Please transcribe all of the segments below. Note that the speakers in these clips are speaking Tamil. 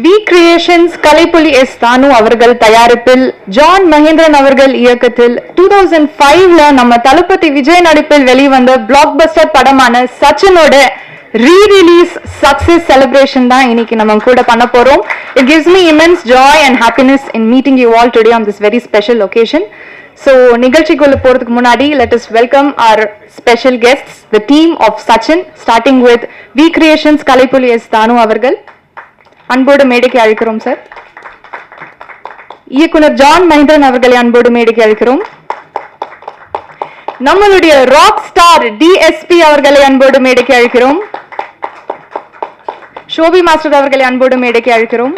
We creations Kalaipuli S Thanu அவர்கள் தயாரிப்பில் ஜான் மகேந்திரன் அவர்கள் இயக்கத்தில் 2005ல நம்ம தளபதி விஜய் நடிப்பில் வெளிவந்த பிளாக் பஸ்டர் படமான சச்சினோட ரீ-ரிலீஸ் சக்சஸ் செலிப்ரேஷன் தான் இன்னைக்கு நம்ம கூட பண்ண போறோம். It gives me immense joy and happiness in meeting you all today on this very special occasion. So நிகழ்ச்சிக்குள்ள போறதுக்கு முன்னாடி let us welcome our special guests, the team of Sachin, starting with V Creations Kalaipuli S Thanu அவர்கள். அன்போடு மேடைக்கு அழைக்கிறோம் சார். இயக்குனர் ஜான் மகேந்திரன் அவர்களை அன்போடு மேடைக்கு அழைக்கிறோம். நம்மளுடைய ராக் ஸ்டார் டிஎஸ்பி அவர்களை அன்போடு மேடைக்கு அழைக்கிறோம். ஷோபி மாஸ்டர் அவர்களை அன்போடு மேடைக்கு அழைக்கிறோம்.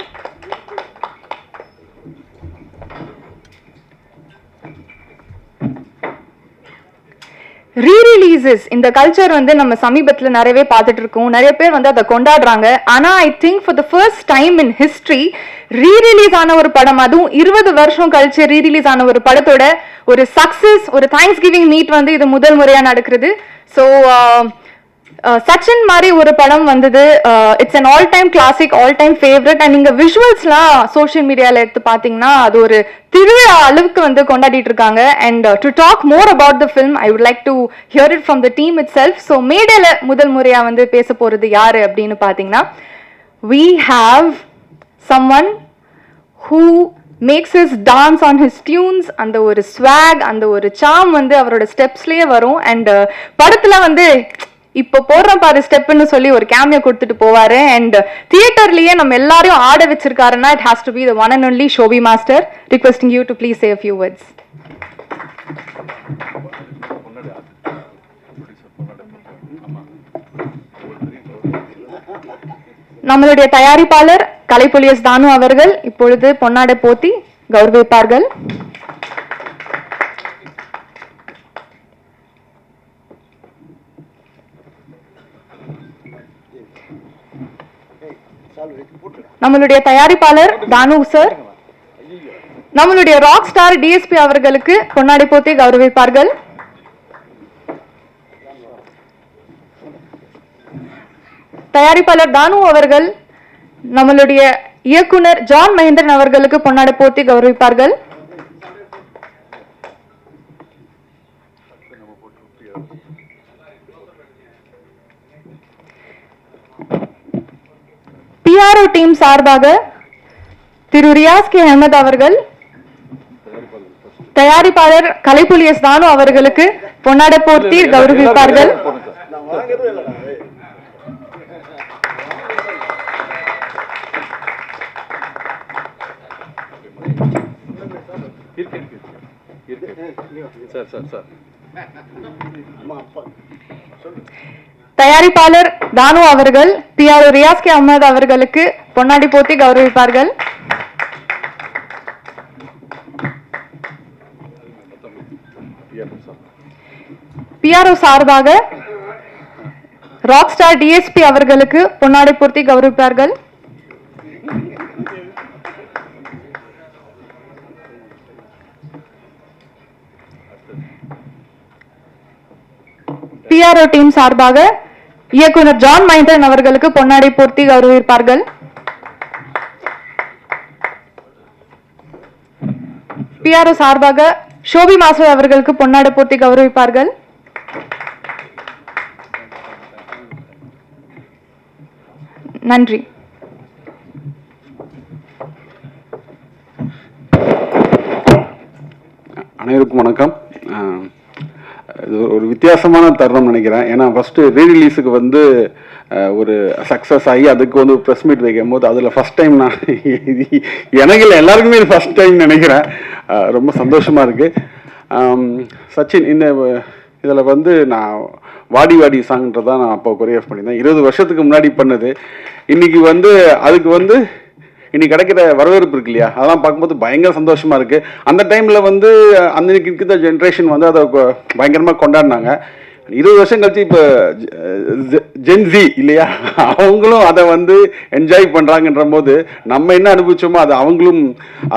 ரீ-ரிலீசஸ் இந்த கல்ச்சர் வந்து நம்ம சமீபத்துல நிறையவே பார்த்துட்டு இருக்கோம். நிறைய பேர் வந்து அதை கொண்டாடுறாங்க. ஆனா I think for the first time in history rerelease ஆன ஒரு படம், அதுவும் 20 வருஷம் கழிச்சு ரீ-ரிலீஸ் ஆன ஒரு படத்தோட ஒரு சக்சஸ், ஒரு தேங்க்ஸ் கிவிங் மீட் வந்து இது முதல் முறையா நடக்கிறது. ஸோ சச்சின் மாதிரி ஒரு படம் வந்தது. It's an all time classic, all time favourite. And நீங்க விஷுவல்ஸ்லாம் சோஷியல் மீடியால எடுத்து பாத்தீங்கன்னா அது ஒரு திருவிழா அளவுக்கு வந்து கொண்டாடிட்டு இருக்காங்க. And to talk more about the film I would like to hear it from the team itself. So மேடையில முதல் முறையா வந்து பேச போறது யாரு அப்படின்னு பாத்தீங்கன்னா, we have someone who makes us dance on his tunes. அந்த ஒரு swag, அந்த ஒரு charm வந்து அவரோட ஸ்டெப்ஸ்லயே வரும். அண்ட் படத்துல வந்து இப்போ போடுற பாரு ஸ்டெப்னு சொல்லி ஒரு கேமியோ கொடுத்துட்டு போவாரு. அண்ட் தியேட்டர்லயே நம்ம எல்லாரையும் ஆட வச்சிருக்காருன்னா it has to be the one and only Shobi master. Requesting you to please say a few words. நம்மளுடைய தயாரிப்பாளர் கலைப்புலி எஸ் தானு அவர்கள் இப்பொழுது பொன்னாடை போத்தி கௌரவிப்பார்கள். நம்மளுடைய தயாரிப்பாளர் தானு சார் நம்மளுடைய ராக் ஸ்டார் டிஎஸ்பி அவர்களுக்கு பொன்னாடை போத்தி கௌரவிப்பார்கள். தயாரிப்பாளர் தானு அவர்கள் நம்மளுடைய இயக்குனர் ஜான் மகேந்திரன் அவர்களுக்கு பொன்னாடை போத்தி கௌரவிப்பார்கள். பிஆர்ஓ டீம் சார்பாக திரு ரியாஸ் கே அஹமத் அவர்கள் தயாரிப்பாளர் கலைப்புலி எஸ் தானு அவர்களுக்கு பொன்னாடை போர்த்தி கௌரவிப்பார்கள். தயாரிப்பாளர் தானு அவர்கள் பிஆர்ஓ ரியாஸ் கே அஹமத் அவர்களுக்கு பொன்னாடி போத்தி கௌரவிப்பார்கள். பிஆர்ஓ சார்பாக ராக் ஸ்டார் டிஎஸ்பி அவர்களுக்கு பொன்னாடை போர்த்தி கௌரவிப்பார்கள். பிஆர்ஓ டீம் சார்பாக இயக்குனர் ஜான் மகேந்திரன் அவர்களுக்கு பொன்னாடை போர்த்தி கௌரவிப்பார்கள். பிஆர்ஓ சார்பாக ஷோபி மாஸ்டர் அவர்களுக்கு பொன்னாடை போர்த்தி கௌரவிப்பார்கள். நன்றி. அனைவருக்கும் வணக்கம். இது ஒரு வித்தியாசமான தருணம் நினைக்கிறேன். ஏன்னா ஃபர்ஸ்ட் ரீ-ரிலீஸுக்கு வந்து ஒரு சக்ஸஸ் ஆகி அதுக்கு வந்து ப்ரெஸ் மீட் வைக்கும் போது அதில் ஃபர்ஸ்ட் டைம் நான் எனக்கு இல்லை எல்லாருக்குமே இது ஃபர்ஸ்ட் டைம் நினைக்கிறேன். ரொம்ப சந்தோஷமாக இருக்குது. சச்சின் இந்த இதில் வந்து நான் வாடி வாடி சாங்ன்றதான் நான் அப்போ கொரியோகிராஃப் பண்ணியிருந்தேன். 20 வருஷத்துக்கு முன்னாடி பண்ணது. இன்னைக்கு வந்து அதுக்கு வந்து இன்னைக்கு கிடைக்கிற வரவேற்பு இருக்கு இல்லையா, அதெல்லாம் பார்க்கும்போது பயங்கர சந்தோஷமா இருக்கு. அந்த டைம்ல வந்து அன்னைக்கு இருக்கிற ஜென்ரேஷன் வந்து அதை பயங்கரமா கொண்டாடினாங்க. 20 வருஷம் கழிச்சு இப்போ ஜென்சி இல்லையா, அவங்களும் அதை வந்து என்ஜாய் பண்றாங்கன்ற போது நம்ம என்ன அனுபவிச்சோமோ அதை அவங்களும்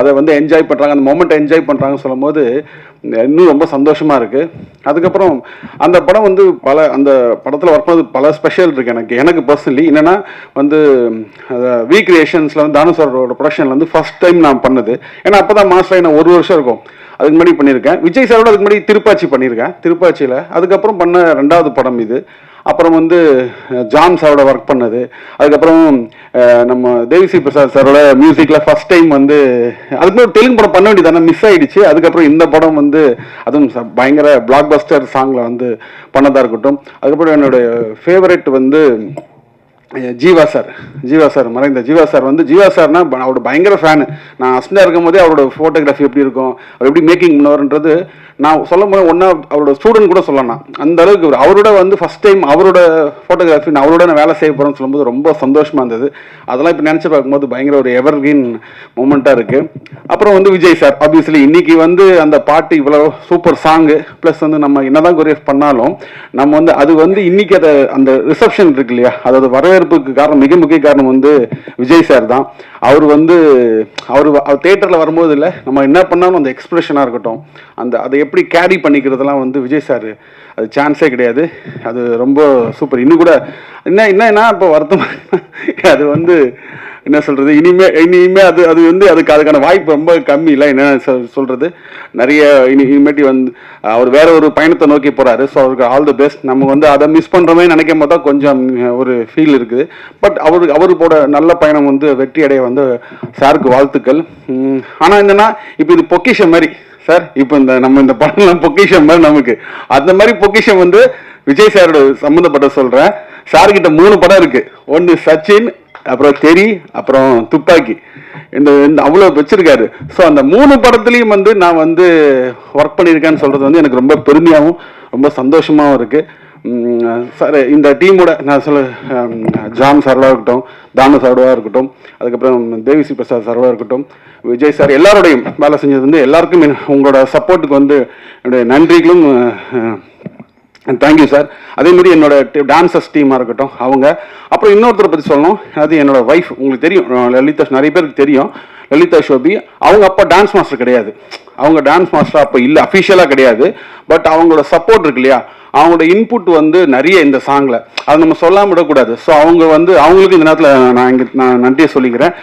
அதை வந்து என்ஜாய் பண்றாங்க, அந்த மொமெண்ட் என்ஜாய் பண்றாங்கன்னு சொல்லும் போது இன்னும் ரொம்ப சந்தோஷமாக இருக்குது. அதுக்கப்புறம் அந்த படம் வந்து அந்த படத்தில் ஒர்க் பண்ணது பல ஸ்பெஷல் இருக்குது எனக்கு பர்சனலி. என்னென்னா வந்து வி கிரியேஷன்ஸில் வந்து தானு சாரோட ப்ரொடக்ஷனில் வந்து ஃபர்ஸ்ட் டைம் நான் பண்ணது. ஏன்னா அப்போ தான் மாஸ்டர் நான் 1 வருஷம் இருக்கும் அதுக்கு முன்னாடி பண்ணியிருக்கேன். விஜய் சாரோட அதுக்கு முன்னாடி திருப்பாச்சி பண்ணியிருக்கேன், திருப்பாச்சியில். அதுக்கப்புறம் பண்ண 2வது படம் இது. அப்புறம் வந்து ஜான் சாரோட ஒர்க் பண்ணது. அதுக்கப்புறம் நம்ம தேவிஸ்ரீ பிரசாத் சாரோட மியூசிக்கில் ஃபர்ஸ்ட் டைம் வந்து அதுக்கு ஒரு தெலுங்கு படம் பண்ண வேண்டியது மிஸ் ஆகிடுச்சு. அதுக்கப்புறம் இந்த படம் வந்து அதுவும் பயங்கர பிளாக் பஸ்டர் சாங்கில் வந்து பண்ணதாக இருக்கட்டும். அதுக்கப்புறம் என்னுடைய ஃபேவரட் வந்து ஜீவா சார் மறைந்த ஜீவா சார்னா அவரோட பயங்கர ஃபேனு. நான் அஸ்டண்டாக இருக்கும் போதே அவரோட ஃபோட்டோகிராஃபி எப்படி இருக்கும், அவர் எப்படி மேக்கிங் பண்ணுவார்ன்றது நான் சொல்லும் போது ஒன்றா அவரோட ஸ்டூடெண்ட் கூட சொல்லலாம். அந்த அளவுக்கு அவரோட வந்து ஃபர்ஸ்ட் டைம் அவரோட ஃபோட்டோகிராஃபி நான் அவரோட வேலை செய்ய போகிறேன்னு சொல்லும்போது ரொம்ப சந்தோஷமாக இருந்தது. அதெல்லாம் இப்போ நினச்சி பார்க்கும்போது பயங்கர ஒரு எவர்கிரீன் மூமெண்ட்டாக இருக்குது. அப்புறம் வந்து விஜய் சார் ஆப்வியஸ்லி இன்னைக்கு வந்து அந்த பாட்டு இவ்வளோ சூப்பர் சாங்கு ப்ளஸ் வந்து நம்ம என்னதான் கொரியோகிராஃப் பண்ணாலும் நம்ம வந்து அது வந்து இன்னைக்கு அந்த ரிசப்ஷன் இருக்கு இல்லையா, அதாவது வரவேற்புக்கு காரணம் மிக முக்கிய காரணம் வந்து விஜய் சார் தான். அவர் வந்து அவர் தியேட்டரில் வரும்போது இல்லை நம்ம என்ன பண்ணாலும் அந்த எக்ஸ்பிரஷனாக இருக்கட்டும், அதை எப்படி கேரி பண்ணிக்கிறதுலாம் வந்து விஜய் சார் அது சான்ஸே கிடையாது. அது ரொம்ப சூப்பர். இன்னும் கூட என்ன இப்போ வருத்தம் அது வந்து என்ன சொல்கிறது, இனிமே அது வந்து அதுக்கான வாய்ப்பு ரொம்ப கம்மி இல்லை. என்ன சொல்கிறது, நிறைய இனிமேட்டி வந்து அவர் வேற ஒரு பயணத்தை நோக்கி போகிறாரு. ஸோ அவருக்கு ஆல் தி பெஸ்ட். நம்ம வந்து அதை மிஸ் பண்ணுறோமே நினைக்கும் போது தான் கொஞ்சம் ஒரு ஃபீல் இருக்குது. பட் அவருக்கோட நல்ல பயணம் வந்து வெற்றி அடைய வந்து சாருக்கு வாழ்த்துக்கள். ஆனால் என்னன்னா இப்போ இது பொக்கிஷம் மாதிரி சார், இப்போ நம்ம இந்த படம்லாம் பொக்கிஷம் மாதிரி நமக்கு அந்த மாதிரி பொக்கிஷம் வந்து விஜய் சாரோட சம்மந்தப்பட்ட சொல்கிறேன். சார்கிட்ட 3 படம் இருக்கு. ஒன்று சச்சின், அப்புறம் தெரி, அப்புறம் துப்பாக்கி. இந்த அவ்வளோ வச்சிருக்காரு. ஸோ அந்த 3 படத்துலையும் வந்து நான் வந்து ஒர்க் பண்ணியிருக்கேன்னு சொல்கிறது வந்து எனக்கு ரொம்ப பெருமையாகவும் ரொம்ப சந்தோஷமாகவும் இருக்குது. சார் இந்த டீமோட நான் ஜான் சாரோட இருக்கட்டும், தானு சாரோட இருக்கட்டும், அதுக்கப்புறம் தேவிஸ்ரீ பிரசாத் சாரோட இருக்கட்டும், விஜய் சார் எல்லாரோடையும் வேலை செஞ்சது வந்து எல்லாருக்கும் உங்களோட சப்போர்ட்டுக்கு வந்து என்னுடைய நன்றிகளும் தேங்க்யூ சார். அதே மாதிரி என்னோட டான்சர்ஸ் டீமாக இருக்கட்டும் அவங்க. அப்புறம் இன்னொருத்தரை பற்றி சொல்லணும், அது என்னோட ஒய்ஃப். உங்களுக்கு தெரியும் லலிதா, நிறைய பேருக்கு தெரியும் லலிதா ஷோபி. அவங்க அப்போ டான்ஸ் மாஸ்டர் கிடையாது, அவங்க டான்ஸ் மாஸ்டர் அப்போ இல்லை, அஃபிஷியலாக கிடையாது. பட் அவங்களோட சப்போர்ட் இருக்கு இல்லையா, அவங்களோட இன்புட் வந்து நிறைய இந்த சாங்கில் அது நம்ம சொல்லாமல் விடக்கூடாது. ஸோ அவங்க வந்து அவங்களுக்கு இந்த நேரத்தில் நான் நன்றியை சொல்லிக்கிறேன்.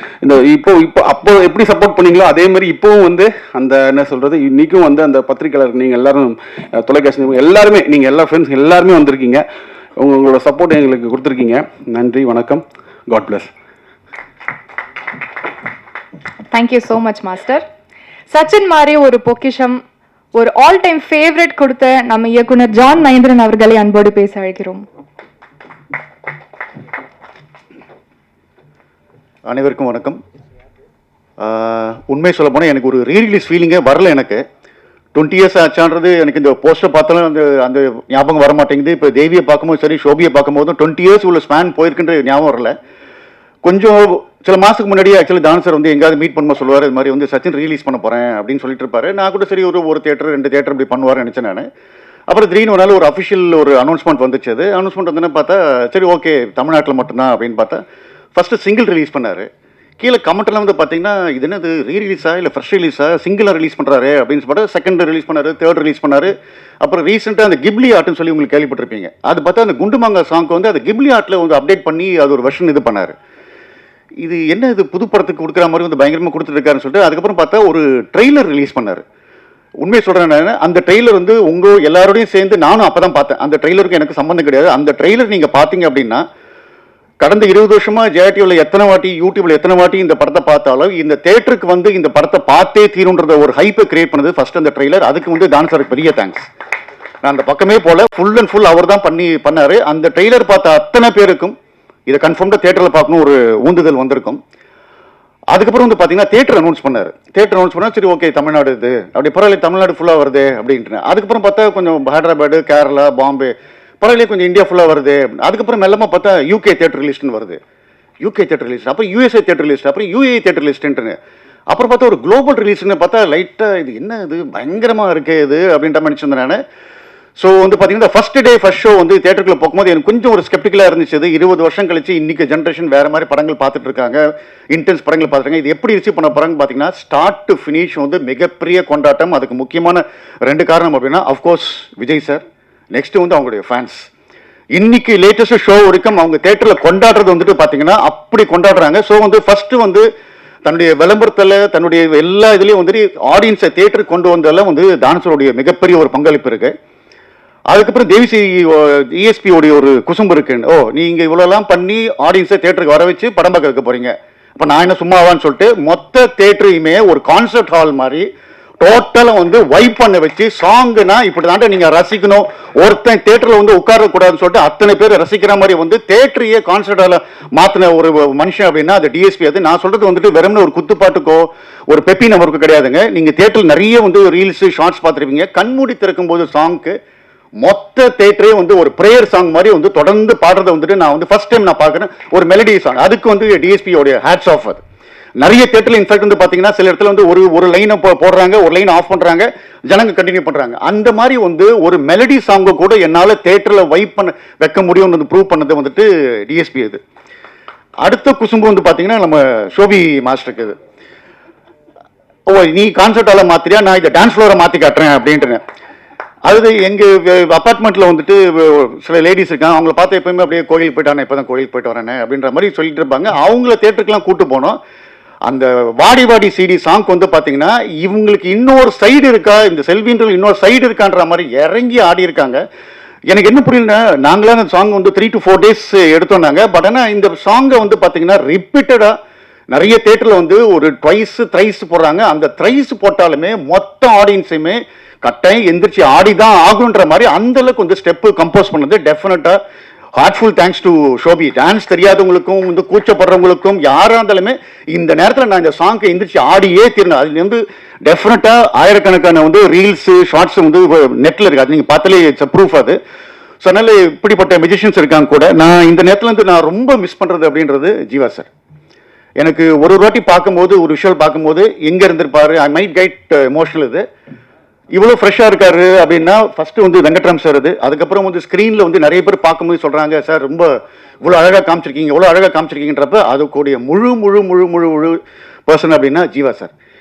அப்போ எப்படி சப்போர்ட் பண்ணீங்களோ அதே மாதிரி இப்போவும் வந்து அந்த என்ன சொல்கிறது, இன்றைக்கும் வந்து அந்த பத்திரிக்கையாளர் நீங்கள் எல்லாரும் தொலைக்காட்சி எல்லாருமே நீங்கள் எல்லா ஃப்ரெண்ட்ஸ் எல்லாருமே வந்திருக்கீங்க. உங்களோட சப்போர்ட் எங்களுக்கு கொடுத்துருக்கீங்க. நன்றி, வணக்கம், god bless. Thank you so much master. Sachin மாதிரி ஒரு பொக்கிஷம், ஒரு ஆல் டைம் ஃபேவரட் கொடுத்த நம்ம இயக்குனர் ஜான் மகேந்திரன் அவர்களை அன்போடு பேச அழைக்கிறோம். அனைவருக்கும் வணக்கம். உண்மை சொல்ல போனால் எனக்கு ஒரு ரீரிலீஸ் ஃபீலிங்கே வரல. எனக்கு 20 இயர்ஸ் ஆச்சான்றது எனக்கு இந்த போஸ்டர் பார்த்தாலும் அந்த ஞாபகம் வர மாட்டேங்குது. இப்போ தேவியை பார்க்கும்போது சரி, ஷோபியை பார்க்கும்போதும் 20 இயர்ஸ் உள்ள ஸ்பேன் போயிருக்குன்ற ஞாபகம் வரல. கொஞ்சம் சில மாதத்துக்கு முன்னாடியே ஆக்சுவலி தானு சார் வந்து எங்கேயாவது மீட் பண்ணும்போது சொல்லுவார், இது மாதிரி வந்து சச்சின் ரிலீஸ் பண்ண போகிறேன் அப்படின்னு சொல்லிட்டு இருப்பாரு. நான் கூட சரி ஒரு தியேட்டர் 2 தியேட்டர் இப்படி பண்ணுவார்னு நினச்சேன் நான். அப்புறம் திடீர்னு ஒரு நாள் ஒரு அஃபிஷியல் ஒரு அனௌன்ஸ்மெண்ட் வந்துச்சு. அது அனௌன்ஸ்மெண்ட் வந்து பார்த்தா சரி ஓகே தமிழ்நாட்டில் மட்டும்தான் அப்படின்னு பார்த்தா ஃபஸ்ட்டு சிங்கிள் ரிலீஸ் பண்ணார். கீழே கமெண்ட்லாம் வந்து பார்த்தீங்கன்னா இது என்னது ரீரிலீஸா இல்லை ஃப்ரெஷ் ரிலீஸா, சிங்கிளாக ரிலீஸ் பண்ணுறாரு அப்படின்னு சொல்லிட்டு செகண்ட் ரிலீஸ் பண்ணார், தேர்ட் ரிலீஸ் பண்ணார். அப்புறம் ரீசெண்டாக அந்த கிப்லி ஆர்ட்னு சொல்லி உங்களுக்கு கேள்விப்பட்டிருப்பீங்க. அது பார்த்தா அந்த குண்டுமாங்கா சாங்க்கு வந்து அந்த கிப்லி ஆர்ட்டில் வந்து அப்டேட் பண்ணி அது ஒரு வெர்ஷன் இது பண்ணார். இது என்ன இது புது படத்துக்கு கொடுக்குற மாதிரி வந்து பயங்கரமாக கொடுத்துருக்காருன்னு சொல்லிட்டு அதுக்கப்புறம் பார்த்தா ஒரு ட்ரெய்லர் ரிலீஸ் பண்ணார். உண்மையை சொல்கிறேன் நான், அந்த ட்ரெய்லர் வந்து உங்கள் எல்லாரோடையும் சேர்ந்து நானும் அப்போ தான் பார்த்தேன். அந்த ட்ரெய்லருக்கு எனக்கு சம்மந்தம் கிடையாது. அந்த ட்ரெய்லர் நீங்கள் பார்த்தீங்க அப்படின்னா கடந்த 20 வருஷமாக ஜெயடிவியில் எத்தனை வாட்டி, யூடியூப்ல எத்தனை வாட்டி இந்த படத்தை பார்த்தாலும் இந்த தேட்டருக்கு வந்து இந்த படத்தை பார்த்தே தீருன்றத ஒரு ஹைப்பை கிரியேட் பண்ணது ஃபர்ஸ்ட் அந்த ட்ரெய்லர். அதுக்கு வந்து டான்ஸ் சாருக்கு பெரிய தேங்க்ஸ். நான் அந்த பக்கமே போல ஃபுல் அண்ட் ஃபுல் அவர் தான் பண்ணார். அந்த ட்ரெய்லர் பார்த்த அத்தனை பேருக்கும் இதை கன்ஃபார்ம்டாக தேட்டரில் பார்க்கணும் ஒரு ஊந்துதல் வந்திருக்கும். அதுக்கப்புறம் வந்து பார்த்தீங்கன்னா தேட்டர் அனௌன்ஸ் பண்ணார். தேட்டர் அனௌன்ஸ் பண்ணால் சரி ஓகே தமிழ்நாடு இது அப்படி பரவாயில்ல, தமிழ்நாடு ஃபுல்லாக வருது அப்படின்ட்டு. அதுக்கப்புறம் பார்த்தா கொஞ்சம் ஹைதராபாடு, கேரளா, பாம்பே பரவாயில்ல, கொஞ்சம் இந்தியா ஃபுல்லாக வருது. அதுக்கப்புறம் மெல்லமாக பார்த்தா யூகே தேட்டர் லிஸ்ட்னு வருது. யூகே தேட்டர் லிஸ்ட், அப்புறம் யூஎஸ்ஏ தேட்டர் லிஸ்ட், அப்புறம் யூஏ தேட்டர் லிஸ்ட்டுன்னு. அப்புறம் பார்த்தா ஒரு குளோபல் ரிலீஸ்னு பார்த்தா லைட்டாக இது என்ன இது பயங்கரமாக இருக்கே இது அப்படின்ற மாதிரி நினச்சிருந்தேன் நான். ஸோ வந்து பார்த்தீங்கன்னா ஃபர்ஸ்ட் டே ஃபர்ஸ்ட் ஷோ வந்து தேட்டருக்குள்ள போகும்போது எனக்கு கொஞ்சம் ஒரு ஸ்கெப்டிக்கலாக இருந்துச்சு. 20 வருஷம் கழிச்சு இன்னைக்கு ஜென்ரேஷன் வேற மாதிரி படங்கள் பார்த்துட்டு இருக்காங்க, இன்டென்ஸ் படங்கள் பார்த்துருக்காங்க. இது எப்படி ரிசீவ் பண்ண போறாங்க பார்த்தீங்கன்னா, ஸ்டார்ட் டு ஃபினிஷ் வந்து மிகப்பெரிய கொண்டாட்டம். அதுக்கு முக்கியமான 2 காரணம் அப்படின்னா, அஃப்கோர்ஸ் விஜய் சார், நெக்ஸ்ட் வந்து அவங்களுடைய ஃபேன்ஸ். இன்னைக்கு லேட்டஸ்ட் ஷோ வரைக்கும் அவங்க தேட்டரில் கொண்டாடுறது வந்துட்டு பார்த்தீங்கன்னா அப்படி கொண்டாடுறாங்க. ஸோ வந்து ஃபர்ஸ்ட் வந்து தன்னுடைய விளம்பரத்தில் தன்னுடைய எல்லா இதுலேயும் வந்துட்டு ஆடியன்ஸை தேட்டருக்கு கொண்டு வந்ததில் வந்து டான்ஸருடைய மிகப்பெரிய ஒரு பங்களிப்பு இருக்கு. அதுக்கப்புறம் தேவிசி இஎஸ்பியோடைய ஒரு குசும்பு இருக்கு. ஓ, நீங்க இவ்வளோலாம் பண்ணி ஆடியன்ஸை தேட்டருக்கு வர வச்சு படம் பார்க்க வைக்க போறீங்க, அப்போ நான் என்ன சும்மாவான்னு சொல்லிட்டு மொத்த தேட்டரையுமே ஒரு கான்சர்ட் ஹால் மாதிரி டோட்டலாக வந்து வைப் பண்ண வச்சு சாங்குனா இப்படி தாண்ட நீங்க ரசிக்கணும், ஒருத்தன் தேட்டரில் வந்து உட்காரக்கூடாதுன்னு சொல்லிட்டு அத்தனை பேர் ரசிக்கிற மாதிரி வந்து தேட்டரையே கான்சர்ட் ஹால மாத்தின ஒரு மனுஷன் அப்படின்னா அது டிஎஸ்பி. அது நான் சொல்றது வந்துட்டு வெறும்னு ஒரு குத்துப்பாட்டுக்கோ ஒரு பெப்பி நம்பருக்கு கிடையாதுங்க. நீங்க தேட்டரில் நிறைய வந்து ரீல்ஸ் ஷார்ட்ஸ் பார்த்துருப்பீங்க. கண்மூடி திறக்கும் போது சாங்க்கு மொத்த தேட்டரே வந்து ஒரு பிரேயர் சாங் மாதிரி வந்து தொடர்ந்து பாடுறதை வந்துட்டு நான் வந்து ஃபர்ஸ்ட் டைம் நான் பார்க்குறேன். ஒரு மெலடி சாங், அதுக்கு வந்து டிஎஸ்பியோடைய ஹேட்ஸ் ஆஃப். அது நிறைய தேட்டரில் இன்ஃபேக்ட் வந்து பார்த்தீங்கன்னா சில இடத்துல வந்து ஒரு லைனை போடுறாங்க, ஒரு லைனை ஆஃப் பண்ணுறாங்க, ஜனங்க கண்டினியூ பண்ணுறாங்க. அந்த மாதிரி வந்து ஒரு மெலடி சாங்கை கூட என்னால் தேட்டரில் வைப் பண்ண வைக்க முடியும்னு வந்து ப்ரூவ் பண்ணது வந்துட்டு டிஎஸ்பி. அது அடுத்த குசும்பு வந்து பார்த்தீங்கன்னா நம்ம ஷோபி மாஸ்டருக்கு. இது ஓ, நீ கான்சர்ட் ஹாலை மாத்திரியா, நான் இதை டான்ஸ் ஃப்ளோரை மாற்றி காட்டுறேன் அப்படின்ட்டு. அது எங்கள் அப்பார்ட்மெண்ட்டில் வந்துட்டு சில லேடிஸ் இருக்காங்க, அவங்கள பார்த்து எப்பயுமே அப்படியே கோயிலுக்கு போயிட்டானே, இப்போ தான் கோயிலுக்கு போயிட்டு வரேன் அப்படின்ற மாதிரி சொல்லிட்டு இருப்பாங்க. அவங்கள தேட்டருக்குலாம் கூட்டு போனோம். அந்த வாடி வாடி சிடி சாங் வந்து பார்த்தீங்கன்னா இவங்களுக்கு இன்னொரு சைடு இருக்கா, இந்த செல்வின்ற இன்னொரு சைடு இருக்கான்ற மாதிரி இறங்கி ஆடி இருக்காங்க. எனக்கு என்ன புரியலன்னா, நாங்களாம் அந்த சாங் வந்து 3 to 4 days எடுத்தோம்னாங்க. பட் ஆனால் இந்த சாங்கை வந்து பார்த்தீங்கன்னா ரிப்பீட்டடாக நிறைய தேட்டரில் வந்து ஒரு ட்வைஸ் த்ரைஸ் போடுறாங்க. அந்த த்ரைஸ் போட்டாலுமே மொத்த ஆடியன்ஸுமே கட்டாயம் எந்திரிச்சு ஆடிதான் ஆகுன்ற மாதிரி அந்த அளவுக்கு வந்து ஸ்டெப்பு கம்போஸ் பண்ணது definitely heartful thanks to Shobi. Dance தெரியாதவங்களுக்கும் வந்து கூச்சப்படுறவங்களுக்கும் யாராக இருந்தாலுமே இந்த நேரத்தில் நான் இந்த சாங்கை எந்திரிச்சு ஆடியே தீரணும். அது வந்து டெஃபினட்டா ஆயிரக்கணக்கான வந்து ரீல்ஸ் ஷார்ட்ஸ் வந்து நெட்ல இருக்கு, அது நீங்க பார்த்தாலே இட்ஸ் ப்ரூஃப். அது ஸோ அதனால இப்படிப்பட்ட மியூசிஷியன்ஸ் இருக்காங்க கூட. நான் இந்த நேரத்தில் வந்து நான் ரொம்ப மிஸ் பண்றது அப்படின்றது ஜீவா சார். எனக்கு ஒரு வாட்டி பார்க்கும்போது ஒரு விஷுவல் பார்க்கும்போது எங்க இருந்திருப்பாரு, ஐ மைட் கெட் எமோஷனல். இது இவ்வளோ ஃப்ரெஷ்ஷாக இருக்காரு அப்படின்னா ஃபர்ஸ்ட் வந்து வெங்கட்ராம் சார். அது அதுக்கப்புறம் வந்து ஸ்க்ரீனில் வந்து நிறைய பேர் பார்க்கும்போது சொல்கிறாங்க, சார் ரொம்ப இவ்வளோ அழகாக காமிச்சிருக்கீங்க, இவ்வளோ அழகாக காமிச்சிருக்கீங்கன்றப்ப அதுக்கூடிய முழு முழு முழு முழு முழு பர்சன் அப்படின்னா ஜீவா சார்.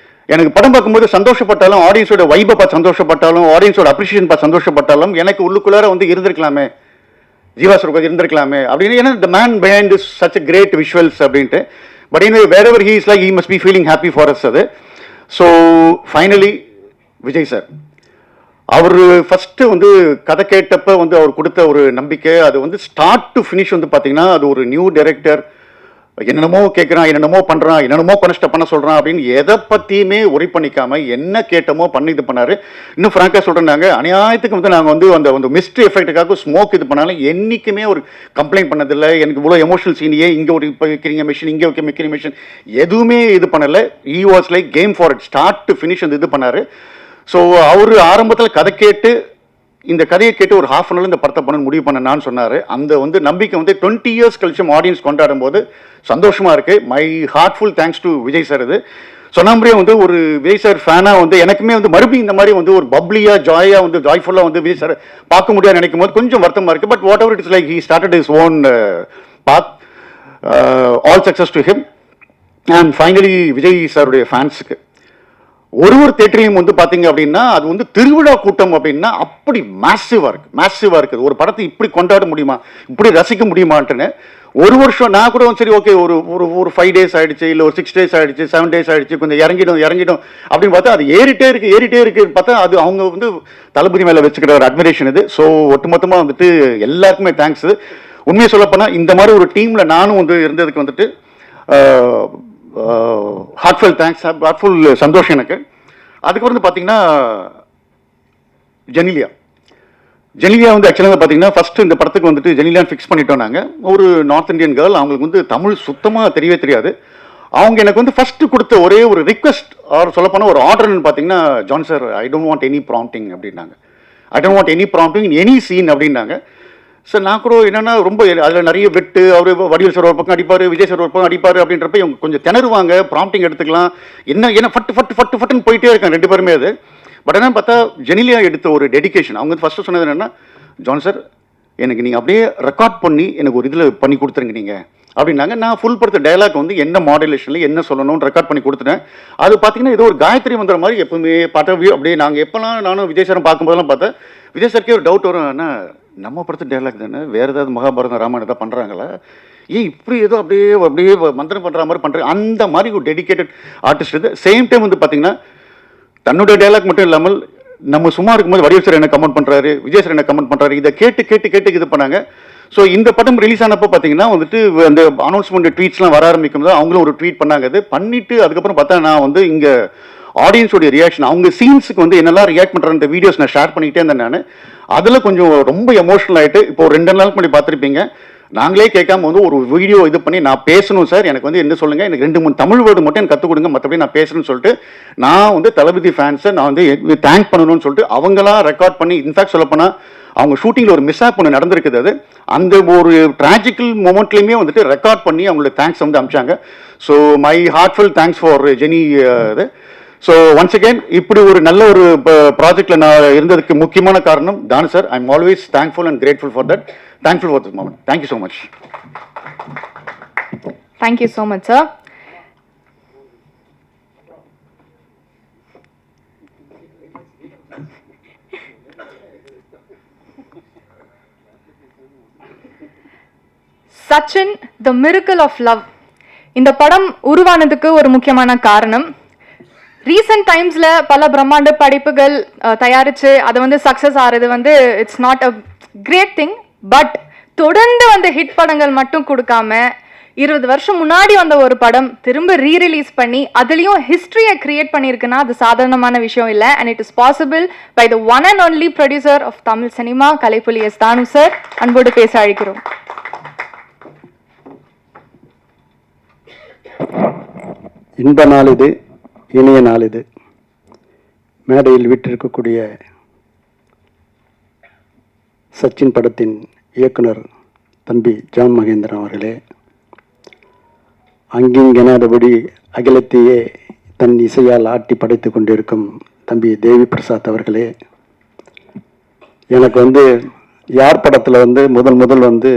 எனக்கு படம் பார்க்கும்போது சந்தோஷப்பட்டாலும், ஆடியன்ஸோட வைபை பார்த்து சந்தோஷப்பட்டாலும், ஆடியன்ஸோட அப்ரிஷியேஷன் பார்த்து சந்தோஷப்பட்டாலும் எனக்கு உள்ளுக்குள்ளார வந்து இருந்திருக்கலாமே, ஜீவா சார் இருந்திருக்கலாமே அப்படின்னு. ஏன்னா the man behind is such a great visuals அப்படின்ட்டு. But in wherever he is like he must be feeling happy for us. அது ஸோ ஃபைனலி விஜய் சார் அவர் ஃபர்ஸ்ட் வந்து கதை கேட்டப்ப வந்து அவர் கொடுத்த ஒரு நம்பிக்கை, அது வந்து ஸ்டார்ட் டு ஃபினிஷ் வந்து பார்த்தீங்கன்னா அது ஒரு நியூ டைரக்டர் என்னென்னமோ கேட்குறான், என்னென்னமோ பண்ணுறான், என்னென்னமோ கனெக்ட் பண்ண சொல்கிறான் அப்படின்னு எதை பற்றியுமே ஒரி பண்ணிக்காம என்ன கேட்டமோ பண்ணி இது பண்ணாரு. இன்னும் ஃப்ராங்காக சொல்கிறேன்னாங்க, அநியாயத்துக்கு வந்து நாங்கள் வந்து அந்த மிஸ்ட்ரி எஃபெக்ட்டுக்காக ஸ்மோக் இது பண்ணாலும் என்றைக்குமே ஒரு கம்ப்ளைண்ட் பண்ணதில்லை. எனக்கு இவ்வளோ எமோஷனல் சீனியே இங்கே ஒரு இப்போ வைக்கிறீங்க மிஷின், இங்கே வைக்கிற மிஷின் எதுவுமே இது பண்ணலை. He was like game for it, start to finish வந்து இது பண்ணார். ஸோ அவர் ஆரம்பத்தில் கதை கேட்டு இந்த கதையை கேட்டு ஒரு ஹாஃப் அன் ஹவர் இந்த படத்தை பண்ண முடிவு பண்ணான்னு சொன்னார். அந்த வந்து நம்பிக்கை வந்து 20 years கழிச்சும் ஆடியன்ஸ் கொண்டாடும் போது சந்தோஷமா இருக்கு. My heartful thanks to Vijay sir. இது சொன்ன மாதிரியே வந்து ஒரு விஜய் சார் ஃபேனாக வந்து எனக்குமே வந்து மறுபடியும் இந்த மாதிரி வந்து ஒரு பப்ளியா ஜாயா வந்து ஜாய்ஃபுல்லாக வந்து விஜய் சார் பார்க்க முடியாது நினைக்கும் போது கொஞ்சம் வருத்தமாக இருக்கு. But whatever it's like he started his own path. All success to him. And finally Vijay சாருடைய ஃபேன்ஸுக்கு ஒரு தேட்டரையும் வந்து பார்த்தீங்க அப்படின்னா அது வந்து திருவிழா கூட்டம் அப்படின்னா அப்படி மேசிவாக இருக்குது. ஒரு படத்தை இப்படி கொண்டாட முடியுமா, இப்படி ரசிக்க முடியுமான்ட்டுன்னு ஒரு வருஷம் நான் கூட சரி ஓகே ஒரு 5 days ஆயிடுச்சு, இல்லை ஒரு 6 days ஆயிடுச்சு, 7 days ஆயிடுச்சு, கொஞ்சம் இறங்கிடும் அப்படின்னு பார்த்தா அது ஏறிட்டே இருக்கு பார்த்தா அது அவங்க வந்து தளபதி மேலே வச்சுக்கிற ஒரு அட்மிரேஷன் இது. ஸோ ஒட்டுமொத்தமாக வந்துட்டு எல்லாருக்குமே தேங்க்ஸ். உண்மையை சொல்லப்போனால் இந்த மாதிரி ஒரு டீமில் நானும் வந்து இருந்ததுக்கு வந்துட்டு ஹார்ட்ஃபுல் தேங்க்ஸ், ஹார்ட்ஃபுல் சந்தோஷம் எனக்கு. அதுக்கு வந்து பார்த்தீங்கன்னா ஜெனிலியா வந்து ஆக்சுவலாக பார்த்தீங்கன்னா ஃபர்ஸ்ட் இந்த படத்துக்கு வந்துட்டு ஜெனிலியான் ஃபிக்ஸ் பண்ணிட்டோம். நாங்கள் ஒரு நார்த் இந்தியன் கேர்ள், அவங்களுக்கு வந்து தமிழ் சுத்தமாக தெரியவே தெரியாது. அவங்க எனக்கு வந்து ஃபர்ஸ்ட் கொடுத்த ஒரே ஒரு ரிக்வெஸ்ட் அவர் சொல்லப்போனால் ஒரு ஆர்டர்னு பார்த்தீங்கன்னா, John sir I don't want any prompting அப்படின்னாங்க. I don't want any prompting in any scene அப்படின்னாங்க. சார் நான் கூட என்னென்னா ரொம்ப அதில் நிறைய வெட்டு, அவர் வடிவேல் சார் ஒரு பக்கம் அடிப்பார், விஜய் சார் ஒரு பக்கம் அடிப்பார் அப்படின்றப்ப இவங்க கொஞ்சம் திணறுவாங்க. ப்ராம்ப்டிங் எடுத்துக்கலாம் என்ன ஃபட்டு ஃபட்டுன்னு போயிட்டே இருக்காங்க 2 பேருமே. அது பட் ஆனால் பார்த்தா ஜெனிலியா எடுத்த ஒரு டெடிகேஷன். அவங்க ஃபர்ஸ்ட் சொன்னது என்னன்னா, ஜான் சார் எனக்கு நீங்கள் அப்படியே ரெக்கார்ட் பண்ணி எனக்கு ஒரு இதில் பண்ணி கொடுத்துருங்க நீங்கள் அப்படின்னாங்க. நான் ஃபுல் படுத்த டைலாக் வந்து என்ன மாடுலேஷனில் என்ன சொல்லணும்னு ரெக்கார்ட் பண்ணி கொடுத்துட்டேன். அது பார்த்தீங்கன்னா ஏதோ ஒரு காயத்ரி மந்திர மாதிரி எப்பவுமே பாட்ட அப்படியே நாங்கள் எப்போல்லாம் நானும் விஜய் சாரும் பார்க்கும்போதெல்லாம் பார்த்தேன், விஜய் சாருக்கே ஒரு டவுட் வரும், ஆனால் நம்ம படுத்த டைலாக் தானே, வேறு ஏதாவது மகாபாரதம் ராமாயணம் ஏதாவது பண்ணுறாங்களா, ஏன் இப்படி ஏதோ அப்படியே அப்படியே மந்திரம் பண்ணுற மாதிரி பண்ணுறேன். அந்த மாதிரி ஒரு டெடிகேட்டட் ஆர்டிஸ்ட் இது. சேம் டைம் வந்து பார்த்தீங்கன்னா தன்னுடைய டைலாக் மட்டும் இல்லாமல் நம்ம சும்மா இருக்கும்போது வடிவேல் சார் என்ன கமெண்ட் பண்ணுறாரு, விஜய் சார் என்ன கமெண்ட் பண்ணுறாரு, இதை கேட்டு கேட்டு கேட்டு இது பண்ணாங்க. ஸோ இந்த படம் ரிலீஸ் ஆனப்போ பார்த்தீங்கன்னா வந்துட்டு அந்த அனௌன்ஸ்மெண்ட் ட்வீட்ஸ்லாம் வர ஆரம்பிக்கும் போது அவங்களும் ஒரு ட்வீட் பண்ணாங்க. அது பண்ணிட்டு அதுக்கப்புறம் பார்த்தா நான் வந்து இங்கே ஆடியன்ஸோடைய ரியாக்ஷன், அவங்க சீன்ஸுக்கு வந்து என்னெல்லாம் ரியாக்ட் பண்ணுற வீடியோஸ் நான் ஷேர் பண்ணிக்கிட்டே இருந்தேன். நான் அதில் கொஞ்சம் ரொம்ப எமோஷனல் ஆகிட்டு, இப்போ ஒரு 2 நாளுக்கு முன்னாடி பார்த்துருப்பீங்க, நாங்களே கேட்காம வந்து ஒரு வீடியோ இது பண்ணி நான் பேசணும் சார், எனக்கு வந்து என்ன சொல்லுங்கள், எனக்கு 2-3 தமிழ் வேர்டு மட்டும் எனக்கு கற்றுக் கொடுங்க, மற்றபடி நான் பேசணும்னு சொல்லிட்டு நான் வந்து தளபதி ஃபேன்ஸை நான் வந்து தேங்க் பண்ணணும்னு சொல்லிட்டு அவங்களாம் ரெக்கார்ட் பண்ணி, இன்ஃபேக்ட் சொல்லப்போனால் அவங்க ஷூட்டிங்கில் ஒரு மிஸ்ஆப் ஒன்று நடந்திருக்குது. அது அந்த ஒரு ட்ராஜிக்கல் மொமெண்ட்லேயுமே வந்துட்டு ரெக்கார்ட் பண்ணி அவங்களோட தேங்க்ஸ் வந்து அனுப்பிச்சாங்க. So my heartful thanks for Jeni இது. ஸோ ஒன்ஸ் அகேன் இப்படி ஒரு நல்ல ஒரு ப்ராஜெக்டில் நான் இருந்ததுக்கு முக்கியமான காரணம் Thanu sir. I am always thankful and grateful for that. Thankful for this moment. Thank you so much. Thank you so much sir. Sachin the miracle of love இந்த படம் உருவானதுக்கு ஒரு முக்கியமான காரணம், ரீசெண்ட் டைம்ஸ்ல பல பிரம்மாண்ட படைப்புகள் தயாரிச்சு அதை வந்து சக்சஸ் ஆகிறது வந்து it's not a great thing. But தொடர்ந்து வந்த ஹிட் படங்கள் மட்டும் கொடுக்காம 20 வருஷம் முன்னாடி வந்த ஒரு படம் திரும்ப ரீரிலீஸ் பண்ணி அதுலயும் ஹிஸ்டரியை கிரியேட் பண்ணியிருக்குன்னா அது சாதாரணமான விஷயம் இல்லை. And it is possible by the one and only producer of Tamil cinema, Kalaipuli S Thanu sir. அன்போடு பேச அழைக்கிறோம். இன்ப நாள் இது, இனிய நாள் இது. மேடையில் விட்டிருக்கக்கூடிய சச்சின் படத்தின் இயக்குனர் தம்பி ஜான் மகேந்திரன் அவர்களே, அங்கிங்கெனாதபடி அகிலத்தையே தன் இசையால் ஆட்டி படைத்து கொண்டிருக்கும் தம்பி தேவி பிரசாத் அவர்களே, எனக்கு வந்து யார் படத்தில் வந்து முதல் வந்து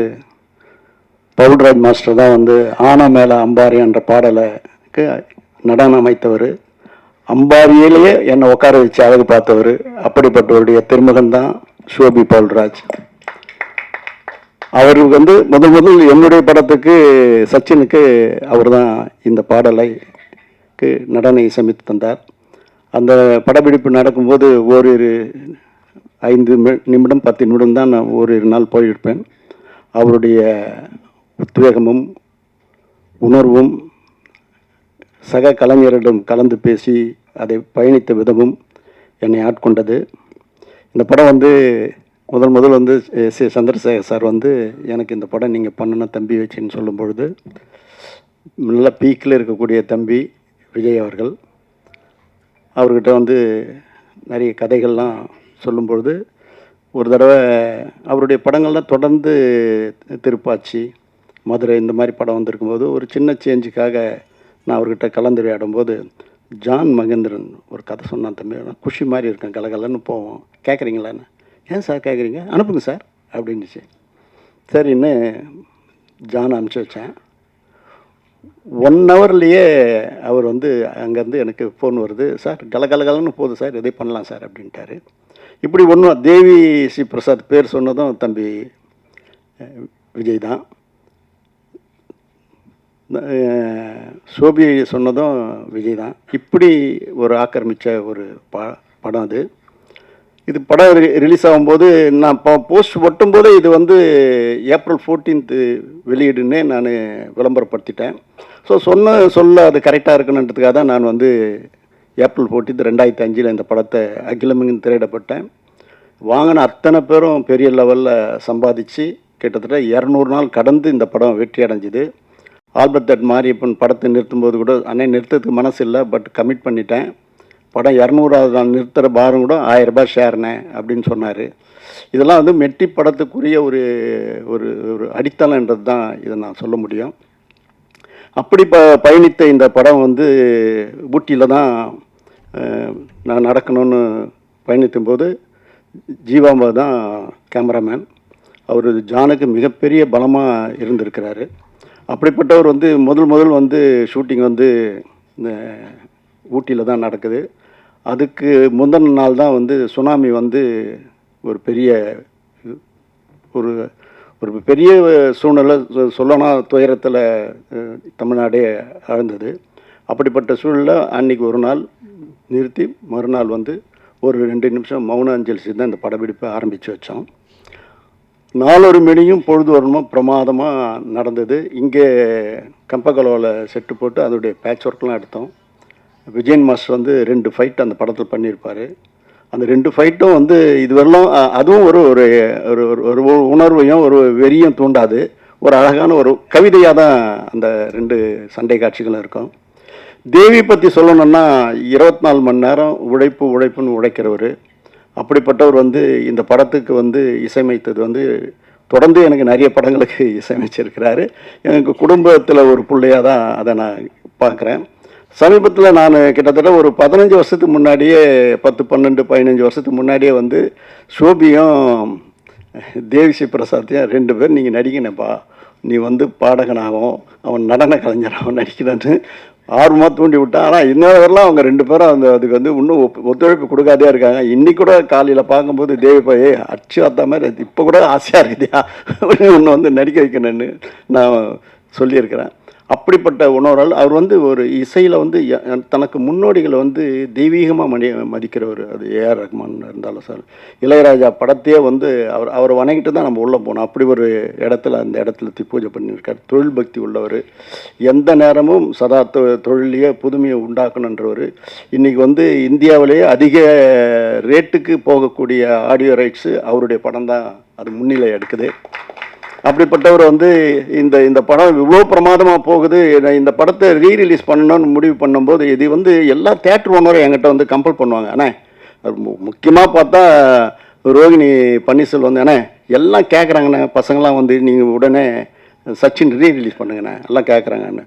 பவுல்ராஜ் மாஸ்டர் தான் வந்து ஆனா மேல அம்பாரி என்ற பாடலுக்கு நடனம் அமைத்தவர், அம்பாரியிலேயே என்னை உட்கார வச்சு அழகு பார்த்தவர். அப்படிப்பட்டவருடைய திருமகன் தான் ஷோபி பவுல்ராஜ். அவருக்கு வந்து முதல் என்னுடைய படத்துக்கு சச்சினுக்கு அவர் தான் இந்த பாடலைக்கு நடன இசையமைத்து தந்தார். அந்த படப்பிடிப்பு நடக்கும்போது ஓரிரு 5 நிமிடம் 10 நிமிடம் தான் நான் ஓரிரு நாள் போயிருப்பேன். அவருடைய உத்வேகமும் உணர்வும் சக கலைஞரிடம் கலந்து பேசி அதை பயணித்த விதமும் என்னை ஆட்கொண்டது. இந்த படம் வந்து முதல் வந்து சி சந்திரசேகர் சார் வந்து எனக்கு இந்த படம் நீங்கள் பண்ணணும் தம்பி வச்சுன்னு சொல்லும் பொழுது, நல்ல பீக்கில் இருக்கக்கூடிய தம்பி விஜய் அவர்கள் அவர்கிட்ட வந்து நிறைய கதைகள்லாம் சொல்லும் பொழுது, ஒரு தடவை அவருடைய படங்கள்லாம் தொடர்ந்து திருப்பாச்சி, மதுரை இந்த மாதிரி படம் வந்திருக்கும்போது ஒரு சின்ன சேஞ்சுக்காக நான் அவர்கிட்ட கலந்துரையாடும் போது ஜான் மகேந்திரன் ஒரு கதை சொன்னான், தம்பி குஷி மாதிரி இருக்கேன், கலகலன்னு போவோம், கேட்குறீங்களான்னு. ஏன் சார் கேட்குறீங்க, அனுப்புங்க சார் அப்படின்னுச்சு. சரின்னு ஜான் அனுப்பிச்சி வச்சேன். 1 ஹவர்லேயே அவர் வந்து அங்கேருந்து எனக்கு ஃபோன் வருது, சார் கலகலகலன்னு போகுது சார், எதை பண்ணலாம் சார் அப்படின்ட்டாரு. இப்படி ஒன்றும் தேவி ஸ்ரீ பிரசாத் பேர் சொன்னதும் தம்பி விஜய் தான், சோபி சொன்னதும் விஜய் தான். இப்படி ஒரு ஆக்கிரமித்த ஒரு படம் அது. இது படம் ரிலீஸ் ஆகும்போது நான் போஸ்ட் ஒட்டும்போது இது வந்து ஏப்ரல் 14 வெளியிடுன்னே நான் விளம்பரப்படுத்திட்டேன். ஸோ சொல்ல அது கரெக்டாக இருக்கணுன்றதுக்காக தான் நான் வந்து ஏப்ரல் 14 2005 இந்த படத்தை அகிலமெங்கும் திரையிடப்பட்டேன். வாங்கின அத்தனை பேரும் பெரிய லெவலில் சம்பாதிச்சு கிட்டத்தட்ட 200 நாள் கடந்து இந்த படம் வெற்றி அடைஞ்சிது. ஆல்பர்ட் தட் மாரியப்பன் படத்தை நிறுத்தும்போது கூட அன்னை நிறுத்தத்துக்கு மனசு இல்லை, பட் கமிட் பண்ணிட்டேன். படம் 200வது நாள் நிறுத்துகிற பாரம் கூட 1000 ரூபாய் ஷேர்னே அப்படின்னு சொன்னார். இதெல்லாம் வந்து மெட்டி படத்துக்குரிய ஒரு ஒரு ஒரு அடித்தளன்றது தான் இதை நான் சொல்ல முடியும். அப்படி பயணித்த இந்த படம் வந்து ஊட்டியில் தான் நான் நடக்கணும்னு பயணித்தும் போது ஜீவாம்பா தான் கேமராமேன். அவர் ஜானுக்கு மிகப்பெரிய பலமாக இருந்திருக்கிறாரு. அப்படிப்பட்டவர் வந்து முதல் வந்து ஷூட்டிங் வந்து இந்த ஊட்டியில் தான் நடக்குது. அதுக்கு முந்தின நாள் தான் வந்து சுனாமி வந்து ஒரு பெரிய ஒரு பெரிய சூழ்நிலை சொல்லனா துயரத்தில் தமிழ்நாடே ஆழ்ந்தது. அப்படிப்பட்ட சூழ்நிலை அன்றைக்கி ஒரு நாள் நிறுத்தி மறுநாள் வந்து ஒரு 2 நிமிஷம் மௌன அஞ்சலி செய்து தான் இந்த படப்பிடிப்பை ஆரம்பித்து வச்சோம். 4 மணியும் பொழுது வரணும் பிரமாதமாக நடந்தது. இங்கே கம்பகலோவில் செட்டு போட்டு அதோடைய பேட்ச் ஒர்க்லாம் எடுத்தோம். விஜயன் மாஸ்டர் வந்து 2 ஃபைட் அந்த படத்தில் பண்ணியிருப்பார். அந்த 2 ஃபைட்டும் வந்து இதுவரையிலும் அதுவும் ஒரு ஒரு ஒரு உணர்வையும் ஒரு வெறியும் தூண்டாது. ஒரு அழகான ஒரு கவிதையாக தான் அந்த 2 சண்டை காட்சிகளும் இருக்கும். தேவி பற்றி சொல்லணும்னா 24 மணி நேரம் உழைப்புன்னு உழைக்கிறவர். அப்படிப்பட்டவர் வந்து இந்த படத்துக்கு வந்து இசையமைத்தது வந்து தொடர்ந்து எனக்கு நிறைய படங்களுக்கு இசையமைச்சிருக்கிறாரு. எனக்கு குடும்பத்தில் ஒரு பிள்ளையாக தான் அதை நான் பார்க்குறேன். சமீபத்தில் நான் கிட்டத்தட்ட ஒரு 15 வருஷத்துக்கு முன்னாடியே 10, 12, 15 வருஷத்துக்கு முன்னாடியே வந்து ஷோபியும் தேவிஸ்ரீ பிரசாத்தையும் 2 பேர் நீங்கள் நடிக்கணுப்பா, நீ வந்து பாடகனாகவும் அவன் நடன கலைஞராகவும் நடிக்கணும்னு ஆர்வமாக தூண்டி விட்டான். ஆனால் இன்னொருவரெலாம் அவங்க 2 பேரும் அதுக்கு வந்து இன்னும் ஒத்துழைப்பு கொடுக்காதே இருக்காங்க. இன்னைக்கு கூட காலையில் பார்க்கும்போது தேவி போய் அச்சு அத்தா மாதிரி இப்போ கூட ஆசையாக இருக்குதியா ஒன்று வந்து நடிக்க வைக்கணும்னு நான் சொல்லியிருக்கிறேன். அப்படிப்பட்ட உணர்வால் அவர் வந்து ஒரு இசையில் வந்து தனக்கு முன்னோடிகளை வந்து தெய்வீகமாக மதிக்கிறவர். அது ஏஆர் ரஹ்மான் இருந்தாலும் சார், இளையராஜா படத்தையே வந்து அவரை வணங்கிட்டு தான் நம்ம உள்ளே போனோம். அப்படி ஒரு இடத்துல அந்த இடத்துல பூஜை பண்ணியிருக்கார். தொழில் பக்தி உள்ளவர், எந்த நேரமும் சதா தொழிலையே புதுமையை உண்டாக்கணுன்றவர். இன்றைக்கி வந்து இந்தியாவிலேயே அதிக ரேட்டுக்கு போகக்கூடிய ஆடியோ ரைட்ஸு அவருடைய படம் தான் அது முன்னிலை எடுக்குது. அப்படிப்பட்டவர் வந்து இந்த படம் இவ்வளோ பிரமாதமாக போகுது, இந்த படத்தை ரீரிலீஸ் பண்ணணும்னு முடிவு பண்ணும்போது இது வந்து எல்லா தேட்டர் ஓனரும் என்கிட்ட வந்து கம்பல் பண்ணுவாங்க. அண்ணே முக்கியமாக பார்த்தா ரோகிணி பன்னீர்செல்வம் வந்து அண்ணே எல்லாம் கேட்குறாங்கண்ணே, பசங்களாம் வந்து நீங்கள் உடனே சச்சின் ரீரிலீஸ் பண்ணுங்கண்ணே எல்லாம் கேட்குறாங்கண்ணே.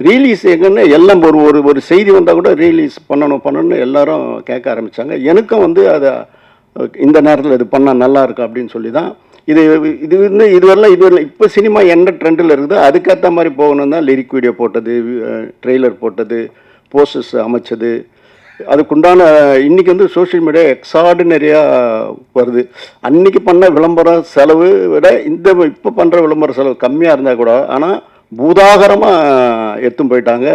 ரீலீஸ் எங்கன்னு எல்லாம் ஒரு செய்தி வந்தால் கூட ரீலீஸ் பண்ணணும்னு எல்லாரும் கேட்க ஆரம்பித்தாங்க. எனக்கும் வந்து அதை இந்த நேரத்தில் இது பண்ணால் நல்லா இருக்கும் அப்படின்னு சொல்லி தான் இதுவரெல்லாம் இப்போ சினிமா என்ன ட்ரெண்டில் இருக்குது அதுக்கேற்ற மாதிரி போகணும் தான் லிரிக் வீடியோ போட்டது, ட்ரெய்லர் போட்டது, போஸ்டர்ஸ் அமைச்சது. அதுக்குண்டான இன்றைக்கி வந்து சோஷியல் மீடியா எக்ஸார்டினரியாக வருது. அன்றைக்கி பண்ண விளம்பர செலவு விட இப்போ பண்ணுற விளம்பர செலவு கம்மியாக இருந்தால் கூட ஆனால் பூதாகரமாக எடுத்துன்னு போயிட்டாங்க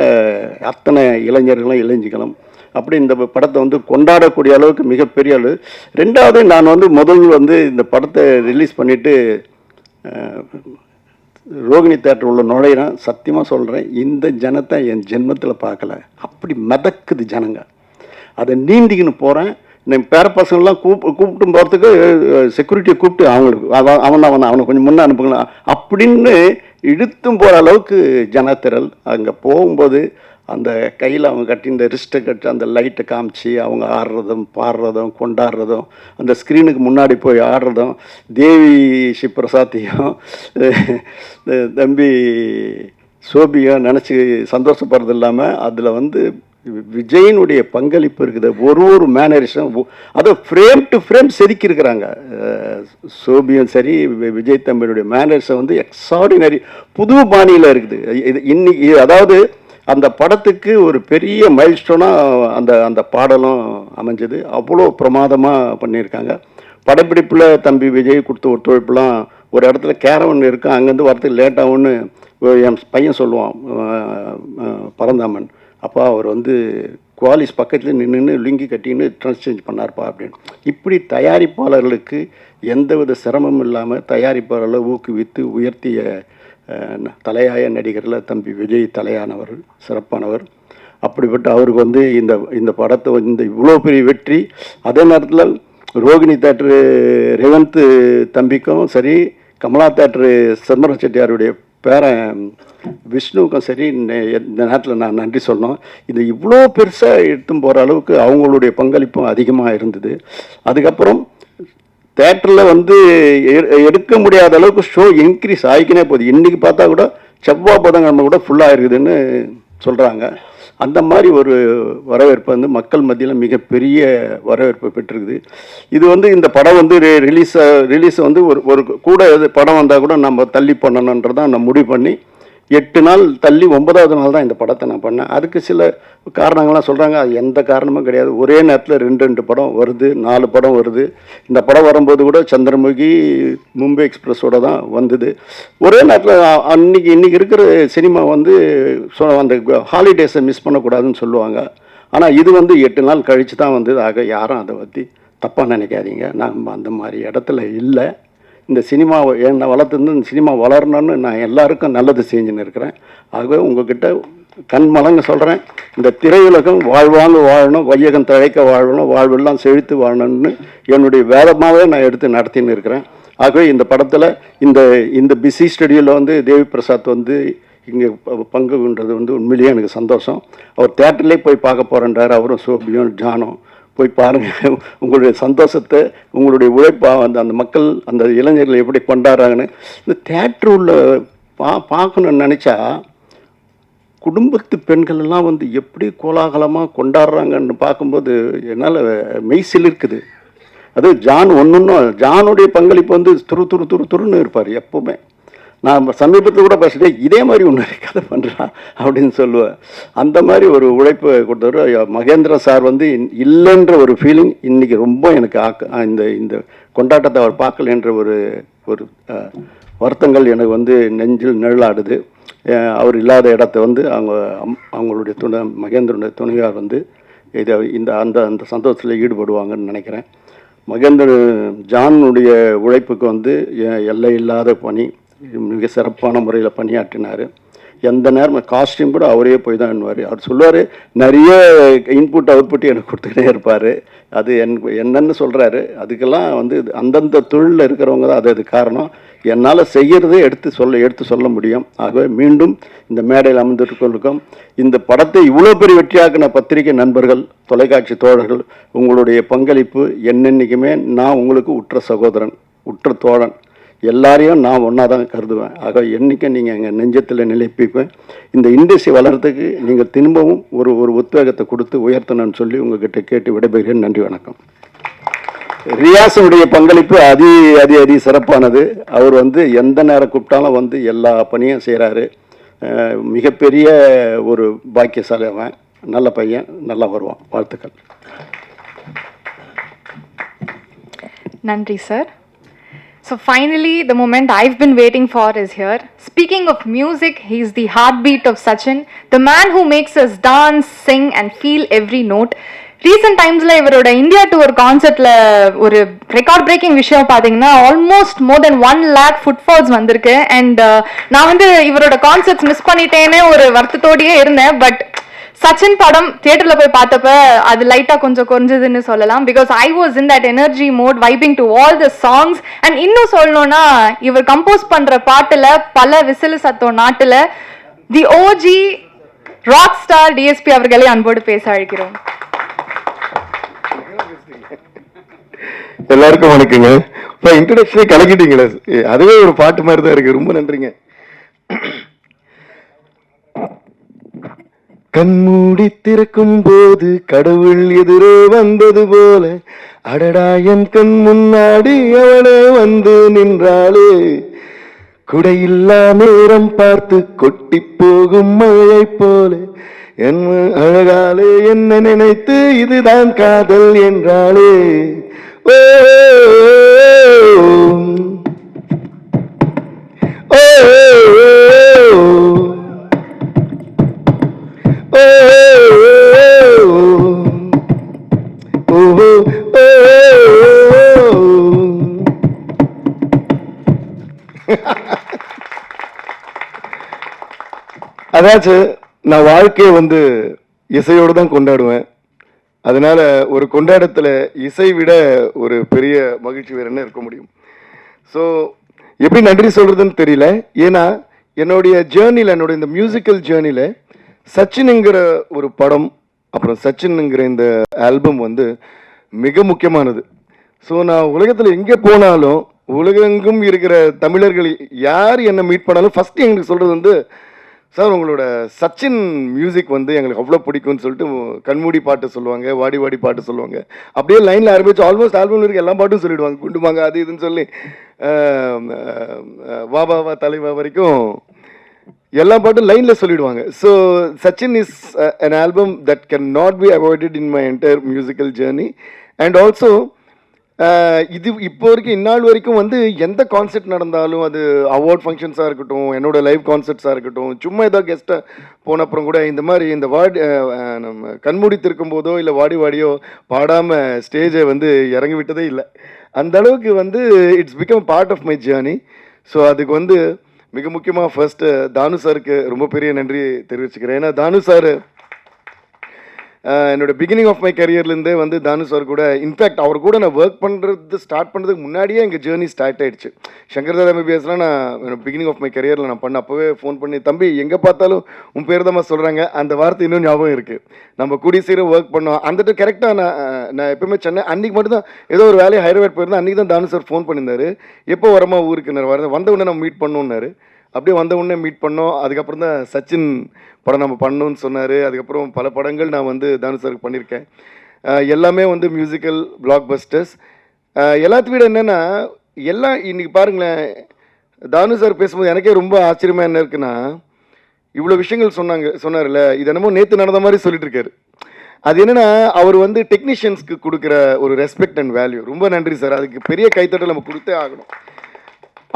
அத்தனை இளைஞர்களும் இளைஞர்களும். அப்படி இந்த படத்தை வந்து கொண்டாடக்கூடிய அளவுக்கு மிகப்பெரிய அளவு. 2வது நான் வந்து முதல் வந்து இந்த படத்தை ரிலீஸ் பண்ணிவிட்டு ரோகிணி தேட்டர் உள்ள நுழையிறேன். சத்தியமாக சொல்கிறேன், இந்த ஜனத்தை என் ஜென்மத்தில் பார்க்கல. அப்படி மிதக்குது ஜனங்க. அதை நீந்திக்கின்னு போகிறேன். என் பேர பசங்கள்லாம் கூப்பிட்டு போகிறதுக்கு செக்யூரிட்டியை கூப்பிட்டு அவனை கொஞ்சம் முன்னே அனுப்புங்களா அப்படின்னு இழுத்தும் போகிற அளவுக்கு ஜனத்திரல். அங்கே போகும்போது அந்த கையில் அவங்க கட்டி இந்த ரிஸ்ட்டை கட்டி அந்த லைட்டை காமிச்சு அவங்க ஆடுறதும் பாடுறதும் கொண்டாடுறதும் அந்த ஸ்க்ரீனுக்கு முன்னாடி போய் ஆடுறதும் தேவி ஸ்ரீ பிரசாத்தையும் தம்பி சோபியும் நினச்சி சந்தோஷப்படுறது இல்லாமல் அதில் வந்து விஜயினுடைய பங்களிப்பு இருக்குது. ஒரு மேனரிசம் அதை ஃப்ரேம் டு ஃப்ரேம் செதுக்கியிருக்கிறாங்க. சோபியும் சரி விஜய் தம்பியுடைய மேனரிசம் வந்து எக்ஸார்டினரி புது பாணியில் இருக்குது. இது இன்னைக்கு அதாவது அந்த படத்துக்கு ஒரு பெரிய மைல்ஸ்டோனாக அந்த பாடலும் அமைஞ்சது. அவ்வளோ பிரமாதமாக பண்ணியிருக்காங்க. படப்பிடிப்பில் தம்பி விஜய் கொடுத்த ஒத்துழைப்புலாம் ஒரு இடத்துல கேரவன் இருக்கும், அங்கேருந்து வரத்துக்கு லேட்டாகும்னு என் பையன் சொல்லுவான் பரந்தாமன். அப்பா அவர் வந்து குவாலிஸ் பக்கத்தில் நின்று லுங்கி கட்டின்னு ட்ரெஸ் சேஞ்ச் பண்ணார்ப்பா அப்படின்னு. இப்படி தயாரிப்பாளர்களுக்கு எந்தவித சிரமமும் இல்லாமல் தயாரிப்பாளர்களை ஊக்குவித்து உயர்த்திய தலையாய நடிகரில் தம்பி விஜய் தலையானவர், சிறப்பானவர். அப்படிப்பட்ட அவருக்கு வந்து இந்த படத்தை இந்த இவ்வளோ பெரிய வெற்றி. அதே நேரத்தில் ரோகிணி தேட்ரு ரேவந்த் தம்பிக்கும் சரி, கமலா தேட்ரு சந்திர செட்டியாருடைய பேரன் விஷ்ணுவுக்கும் சரி இந்த நேரத்தில் நான் நன்றி சொல்லணும். இது இவ்வளோ பெருசாக எடுத்தும் போகிற அளவுக்கு அவங்களுடைய பங்களிப்பும் அதிகமாக இருந்தது. அதுக்கப்புறம் தேட்டரில் வந்து எடுக்க முடியாத அளவுக்கு ஷோ இன்க்ரீஸ் ஆகிக்கினே போகுது. இன்றைக்கி பார்த்தா கூட செவ்வாய் புதன்கிழமை கூட ஃபுல்லாக இருக்குதுன்னு சொல்கிறாங்க. அந்த மாதிரி ஒரு வரவேற்பு வந்து மக்கள் மத்தியில் மிகப்பெரிய வரவேற்பு பெற்றிருக்குது. இது வந்து இந்த படம் வந்து ரிலீஸ் வந்து ஒரு கூட படம் வந்தால் கூட நம்ம தள்ளி பண்ணணுன்றதான் நான் முடிவு பண்ணி 8 நாள் தள்ளி 9வது நாள் தான் இந்த படத்தை நான் பண்ணேன். அதுக்கு சில காரணங்கள்லாம் சொல்கிறாங்க. அது எந்த காரணமும் கிடையாது. ஒரே நேரத்தில் 2 படம் வருது, 4 படம் வருது. இந்த படம் வரும்போது கூட சந்திரமுகி, மும்பை எக்ஸ்பிரஸோட தான் வந்தது. ஒரே நேரத்தில் இன்னைக்கு இருக்கிற சினிமா வந்து அந்த ஹாலிடேஸை மிஸ் பண்ணக்கூடாதுன்னு சொல்லுவாங்க. ஆனால் இது வந்து 8 நாள் கழித்து தான் வந்தது. ஆக யாரும் அதை பற்றி தப்பாக நினைக்காதீங்க. நம்ம அந்த மாதிரி இடத்துல இல்லை. இந்த சினிமாவை என்னை வளர்த்துருந்து இந்த சினிமா வளரணும்னு நான் எல்லாருக்கும் நல்லது செஞ்சுன்னு இருக்கிறேன். ஆகவே உங்ககிட்ட கண்மலங்க சொல்கிறேன், இந்த திரையுலகம் வாழ்வாங்க வாழணும், வையகம் தழைக்க வாழணும், வாழ்வெல்லாம் செழித்து வாழணும்னு என்னுடைய வேதமாகவே நான் எடுத்து நடத்தின்னு இருக்கிறேன். ஆகவே இந்த படத்தில் இந்த பிஸி ஸ்டுடியோவில் வந்து தேவி பிரசாத் வந்து இங்கே பங்குன்றது வந்து உண்மையிலேயே எனக்கு சந்தோஷம். அவர் தேட்டர்லேயே போய் பார்க்க போகிறேன்றார். அவரும் சோபியும் ஜானும் போய் பாருங்கள். உங்களுடைய சந்தோஷத்தை, உங்களுடைய உழைப்பாக அந்த மக்கள் அந்த இளைஞர்களை எப்படி கொண்டாடுறாங்கன்னு இந்த தேட்டர் உள்ள பார்க்கணுன்னு நினச்சா குடும்பத்து பெண்கள் எல்லாம் வந்து எப்படி கோலாகலமாக கொண்டாடுறாங்கன்னு பார்க்கும்போது என்னால் மெய்சில் இருக்குது. அது ஜானுடைய பங்களிப்பு வந்து துருன்னு இருப்பார் எப்போவுமே. நான் சமீபத்தில் கூட பேசிட்டே இதே மாதிரி ஒன்று கதை பண்ணுறான் அப்படின்னு சொல்லுவேன். அந்த மாதிரி ஒரு உழைப்பு கொடுத்தவர் மகேந்திர சார் வந்து இல்லைன்ற ஒரு ஃபீலிங் இன்றைக்கி ரொம்ப எனக்கு இந்த கொண்டாட்டத்தை அவர் பார்க்கலன்ற ஒரு வருத்தங்கள் எனக்கு வந்து நெஞ்சில் நிழலாடுது. அவர் இல்லாத இடத்த வந்து அவங்களுடைய மகேந்திரனுடைய துணையார் வந்து அந்த சந்தோஷத்தில் ஈடுபடுவாங்கன்னு நினைக்கிறேன். ஜானுடைய உழைப்புக்கு வந்து எல்லை இல்லாத பணி, மிக சிறப்பான முறையில் பணியாற்றினார். எந்த நேரம் காஸ்டியூம் கூட அவரே போய் தான் பண்ணுவார். அவர் சொல்லுவார், நிறைய இன்புட் அவுட்புட் எனக்கு கொடுத்துக்கிட்டே இருப்பார். அது என்னன்னு சொல்கிறாரு. அதுக்கெல்லாம் வந்து அந்தந்த தொழிலில் இருக்கிறவங்க தான் அது காரணம். என்னால் செய்கிறதே எடுத்து சொல்ல முடியும். ஆகவே மீண்டும் இந்த மேடையில் அமர்ந்திருக்கும் இந்த படத்தை இவ்வளோ பெரிய வெற்றியாக்கின பத்திரிகை நண்பர்கள், தொலைக்காட்சி தோழர்கள், உங்களுடைய பங்களிப்பு என்னென்னைக்குமே நான் உங்களுக்கு உற்ற சகோதரன், உற்ற தோழன், எல்லாரையும் நான் ஒன்றா தான் கருதுவேன். ஆக என்றைக்கும் நீங்கள் எங்கள் நெஞ்சத்தில் நிலைப்பிப்பேன். இந்த இண்டஸ்ட்ரி வளர்கிறதுக்கு நீங்கள் திரும்பவும் ஒரு உத்வேகத்தை கொடுத்து உயர்த்தணும்னு சொல்லி உங்ககிட்ட கேட்டு விடைபெறுகிறேன். நன்றி, வணக்கம். ரியாஸுடைய பங்களிப்பு அதி சிறப்பானது. அவர் வந்து எந்த நேரம் கூப்பிட்டாலும் வந்து எல்லா பணியும் செய்கிறாரு. மிகப்பெரிய ஒரு பாக்கியசாலி அவன். நல்ல பையன், நல்லா வருவான். வாழ்த்துக்கள். நன்றி sir. So finally, the moment I've been waiting for is here. Speaking of music, he's the heartbeat of Sachin, the man who makes us dance, sing and feel every note. Recent timesல இவரோட இந்தியா டூர் கான்சர்ட்ல ஒரு ரெக்கார்ட் பிரேக்கிங் விஷயம் பார்த்தீங்கன்னா ஆல்மோஸ்ட் மோர் தென் 1 lakh ஃபுட்ஃபால்ஸ் வந்திருக்கு. அண்ட் நான் வந்து இவரோட கான்சர்ட்ஸ் மிஸ் பண்ணிட்டேன்னு ஒரு வருத்தத்தோடயே இருந்தேன். பட் சச்சின் படம் தியேட்டர்ல போய் பார்த்தப்ப அது லைட்டா கொஞ்சம் குறைஞ்சதுன்னு சொல்லலாம். Because I was in that energy mode, vibing to all the songs. And இன்னும் சொல்லணும்னா இவர் கம்போஸ் பண்ற பாட்டுல பல விசில் சத்தம் நாட்டுல தி ஓஜி ராக் ஸ்டார் டிஎஸ்பி அவர்களை அன்போடு பேச அழைக்கிறோம். எல்லாருக்கும் வணக்கங்க. இப்போ இன்ட்ரடக்ஷனே கலக்கிட்டீங்களே, அதுவே ஒரு பாட்டு மாதிரி தான் இருக்கு. ரொம்ப நன்றிங்க. கண்மூடி திறக்கும் போது கடவுள் எதிரே வந்தது போல, அடடா என் கண் முன்னாடி அவளே வந்து நின்றாளே, குடையில்லா நேரம் பார்த்து கொட்டி போகும் மழை போல, என் அழகாலே என்ன நினைத்து இதுதான் காதல் என்றாளே. ஓ அதாச்சும் நான் வாழ்க்கையை வந்து இசையோடு தான் கொண்டாடுவேன். அதனால ஒரு கொண்டாட்டத்தில் இசை விட ஒரு பெரிய மகிழ்ச்சி வேற என்ன இருக்க முடியும். ஸோ எப்படி நன்றி சொல்றதுன்னு தெரியல. ஏன்னா என்னுடைய ஜேர்னியில், என்னுடைய இந்த மியூசிக்கல் ஜேர்னியில் சச்சின்ங்கிற ஒரு படம், அப்புறம் சச்சின்ங்கிற இந்த ஆல்பம் வந்து மிக முக்கியமானது. ஸோ நான் உலகத்தில் எங்கே போனாலும், உலகெங்கும் இருக்கிற தமிழர்கள் யார் என்னை மீட் பண்ணாலும் ஃபஸ்ட்டு எங்களுக்கு சொல்கிறது வந்து, சார் உங்களோட சச்சின் மியூசிக் வந்து எங்களுக்கு அவ்வளோ பிடிக்கும்னு சொல்லிட்டு கண்மூடி பாட்டு சொல்லுவாங்க, வாடி வாடி பாட்டு சொல்லுவாங்க. அப்படியே லைனில் ஆரம்பிச்சு ஆல்மோஸ்ட் ஆல்பம் இருக்க எல்லா பாட்டும் சொல்லிடுவாங்க, குண்டுமாங்க அது இதுன்னு சொல்லி வா வா வா தலைவா வரைக்கும் எல்லா பாட்டும் லைனில் சொல்லிடுவாங்க. So Sachin is an album that cannot be avoided in my entire musical journey. And also இது இப்போ வரைக்கும் இந்நாள் வரைக்கும் வந்து எந்த கான்செர்ட் நடந்தாலும், அது அவார்ட் ஃபங்க்ஷன்ஸாக இருக்கட்டும், என்னோட லைவ் கான்செர்ட்ஸாக இருக்கட்டும், சும்மா ஏதோ கெஸ்ட்டாக போன அப்புறம் கூட இந்த மாதிரி இந்த நம்ம கண்மூடி திருக்கும் போதோ இல்லை வாடி வாடியோ பாடாமல் ஸ்டேஜை வந்து இறங்கி விட்டதே இல்லை. அந்த அளவுக்கு வந்து it's become part of my journey. So அதுக்கு வந்து மிக முக்கியமாக ஃபர்ஸ்ட்டு தானு சாருக்கு ரொம்ப பெரிய நன்றி தெரிவிச்சுக்கிறேன். ஏன்னா தானு சார் என்னோட பிகினிங் ஆஃப் மை கரியர்லேருந்தே வந்து தானு சார் கூட, இன்ஃபேக்ட் அவர் கூட நான் ஒர்க் ஸ்டார்ட் பண்ணுறதுக்கு முன்னாடியே எங்கள் ஜேர்னி ஸ்டார்ட் ஆகிடுச்சு. சங்கர் தாதா MBBSலாம் நான் பிகினிங் ஆஃப் மை கரியரில் நான் பண்ண அப்போவே ஃபோன் பண்ணி, தம்பி எங்கே பார்த்தாலும் உன் பேர் தான் சொல்கிறாங்க, அந்த வார்த்தை இன்னும் ஞாபகம் இருக்குது. நம்ம கூடிய சீரம் ஒர்க் பண்ணோம். அந்த கரெக்டாக நான் எப்பவுமே சென்னை அன்றைக்கி மட்டும் தான் ஏதோ ஒரு வேலையை ஹைதராபாத் போயிருந்தேன். அன்றைக்கி தான் தானு சார் ஃபோன் பண்ணியிருந்தாரு, எப்போ வரமா ஊருக்கு வந்த உடனே நம்ம மீட் பண்ணோன்னாரு. அப்படியே வந்த உடனே மீட் பண்ணோம். அதுக்கப்புறம் தான் சச்சின் படம் நம்ம பண்ணணும்னு சொன்னார். அதுக்கப்புறம் பல படங்கள் நான் வந்து தானு சாருக்கு பண்ணியிருக்கேன். எல்லாமே வந்து மியூசிக்கல் பிளாக் பஸ்டர்ஸ். எல்லாத்து விட என்னென்னா, எல்லாம் இன்றைக்கி பாருங்களேன், தானு சார் பேசும்போது எனக்கே ரொம்ப ஆச்சரியமாக என்ன இருக்குன்னா, இவ்வளோ விஷயங்கள் சொன்னார்ல, இது என்னமோ நேற்று நடந்த மாதிரி சொல்லிட்டு இருக்காரு. அது என்னென்னா, அவர் வந்து டெக்னீஷியன்ஸ்க்கு கொடுக்குற ஒரு ரெஸ்பெக்ட் அண்ட் வேல்யூ. ரொம்ப நன்றி சார், அதுக்கு பெரிய கைத்தட்டல் நம்ம கொடுத்தே ஆகணும்.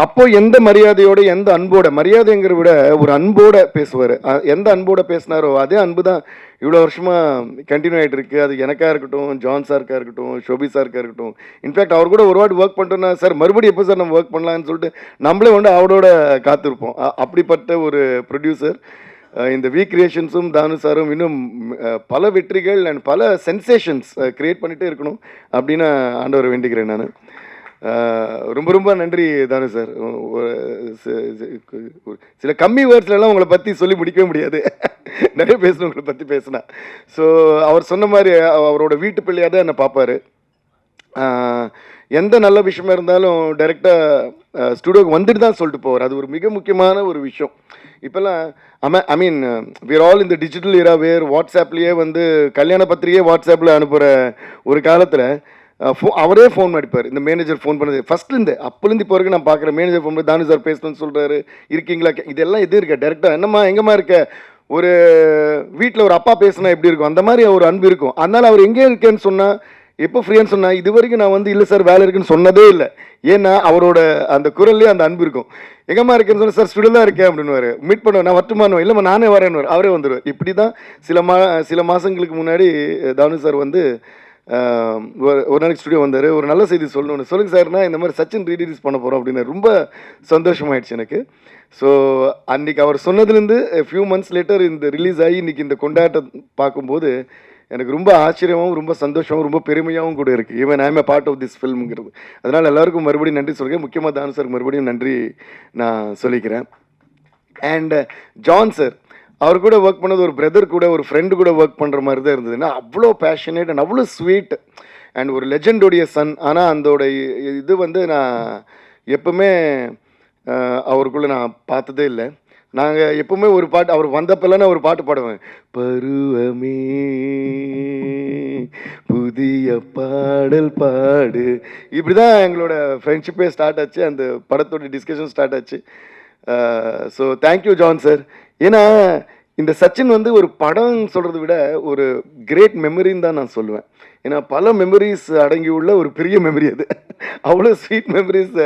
அப்போ எந்த மரியாதையோட, எந்த அன்போட, மரியாதைங்கிற விட ஒரு அன்போட பேசுவார். எந்த அன்போட பேசினாரோ அதே அன்பு தான் இவ்வளோ வருஷமாக கண்டினியூ ஆகிட்டு இருக்கு. அது எனக்காக இருக்கட்டும், ஜான் சாருக்காக இருக்கட்டும், ஷோபி சாருக்காக இருக்கட்டும். இன்ஃபேக்ட் அவர் கூட ஒரு வாட்டி ஒர்க் பண்ணிட்டோன்னா, சார் மறுபடியும் எப்போ சார் நம்ம ஒர்க் பண்ணலான்னு சொல்லிட்டு நம்மளே வந்து அவரோட காத்திருப்போம். அப்படிப்பட்ட ஒரு ப்ரொடியூசர். இந்த வி கிரியேஷன்ஸும் தானு சாரும் இன்னும் பல வெற்றிகள் அண்ட் பல சென்சேஷன்ஸ் க்ரியேட் பண்ணிகிட்டே இருக்கணும் அப்படின்னு ஆண்டவரை வேண்டிக்கிறேன் நான். ரொம்ப ரொம்ப நன்றி தானு சார். சில கம்மி வேர்ட்ஸ்லாம் உங்களை பற்றி சொல்லி முடிக்கவே முடியாது, நிறைய பேசணும் உங்களை பற்றி பேசினா. ஸோ அவர் சொன்ன மாதிரி அவரோட வீட்டு பிள்ளையாக தான் என்னை பார்ப்பார். எந்த நல்ல விஷயமா இருந்தாலும் டைரெக்டாக ஸ்டூடியோக்கு வந்துட்டு தான் சொல்லிட்டு போவார். அது ஒரு மிக முக்கியமான ஒரு விஷயம். இப்போல்லாம் ஐ மீன் வி ஆர் ஆல் இந்த டிஜிட்டல் இரா வேர் வாட்ஸ்அப்லேயே வந்து கல்யாண பத்திரிகையே வாட்ஸ்அப்பில் அனுப்புகிற ஒரு காலத்தில் அவரே ஃபோன் அடிப்பார். இந்த மேனேஜர் ஃபோன் பண்ணது ஃபஸ்ட்லேருந்து அப்போலேருந்து இப்போ வரைக்கும் நான் பார்க்குறேன். மேனேஜர் ஃபோன் பண்ணி தானு சார் பேசணும்னு சொல்கிறாரு, இருக்கீங்களா, இதெல்லாம் எது இருக்க டேரெக்டாக என்னம்மா எங்கேம்மா இருக்க, ஒரு வீட்டில் ஒரு அப்பா பேசுனா எப்படி இருக்கும் அந்த மாதிரி ஒரு அன்பு இருக்கும். அதனால் அவர் எங்கே இருக்கேன்னு சொன்னால், எப்போ ஃப்ரீயான்னு சொன்னால், இது வரைக்கும் நான் வந்து இல்லை சார் வேலை இருக்குன்னு சொன்னதே இல்லை. ஏன்னா அவரோட அந்த குரல்லே அந்த அன்பு இருக்கும். எங்கம்மா இருக்கேன்னு சொன்னால், சார் ஸ்டுடியோ தான் இருக்கேன் அப்படின்னுவார். மீட் பண்ணுவேன், நான் வரட்டுமானோ, இல்லைம்மா நானே வரேன்னு அவரே வந்துடுவார். இப்படி தான் சில மாதங்களுக்கு முன்னாடி தானு சார் வந்து ஒரு நாளைக்கு ஸ்டுடியோ வந்தார். ஒரு நல்ல செய்தி சொல்லணும்னு, சொல்லுங்கள் சார்னா இந்த மாதிரி சச்சின் ரீரிலீஸ் பண்ண போகிறோம் அப்படின்னு. ரொம்ப சந்தோஷமாயிடுச்சு எனக்கு. ஸோ அன்றைக்கி அவர் சொன்னதுலேருந்து ஃபியூ மந்த்ஸ் லேட்டர் இந்த ரிலீஸ் ஆகி இன்றைக்கி இந்த கொண்டாட்டம் பார்க்கும்போது எனக்கு ரொம்ப ஆச்சரியமாகவும் ரொம்ப சந்தோஷமாகவும் ரொம்ப பெருமையாகவும் கூட இருக்குது. Even I am a part of this ஃபில்ம்ங்கிறது. அதனால் எல்லாருக்கும் மறுபடியும் நன்றி சொல்கிறேன். முக்கியமாக தானு சாருக்கு மறுபடியும் நன்றி நான் சொல்லிக்கிறேன். அண்ட் ஜான் சார், அவர் கூட ஒர்க் பண்ணது ஒரு பிரதர் கூட, ஒரு ஃப்ரெண்டு கூட ஒர்க் பண்ணுற மாதிரி தான் இருந்ததுன்னா, அவ்வளோ பேஷனேட் அண்ட் அவ்வளோ ஸ்வீட் அண்ட் ஒரு லெஜெண்டோடைய சன். ஆனால் அதோட இது வந்து நான் எப்பவுமே அவருக்குள்ளே நான் பார்த்ததே இல்லை. நாங்கள் எப்பவுமே ஒரு பாட்டு, அவர் வந்தப்பெல்லாம் நான் ஒரு பாட்டு பாடுவேன், பருவமே புதிய பாடல் பாடு. இப்படி தான் எங்களோட ஃப்ரெண்ட்ஷிப்பே ஸ்டார்ட் ஆச்சு, அந்த படத்தோட டிஸ்கஷன் ஸ்டார்ட் ஆச்சு. So thank you John sir. ஏன்னா இந்த சச்சின் வந்து ஒரு படம் சொல்கிறத விட ஒரு கிரேட் மெமரின்னு தான் நான் சொல்லுவேன். ஏன்னா பல மெமரிஸ் அடங்கியுள்ள ஒரு பெரிய மெமரி அது. அவ்வளோ ஸ்வீட் மெமரிஸ்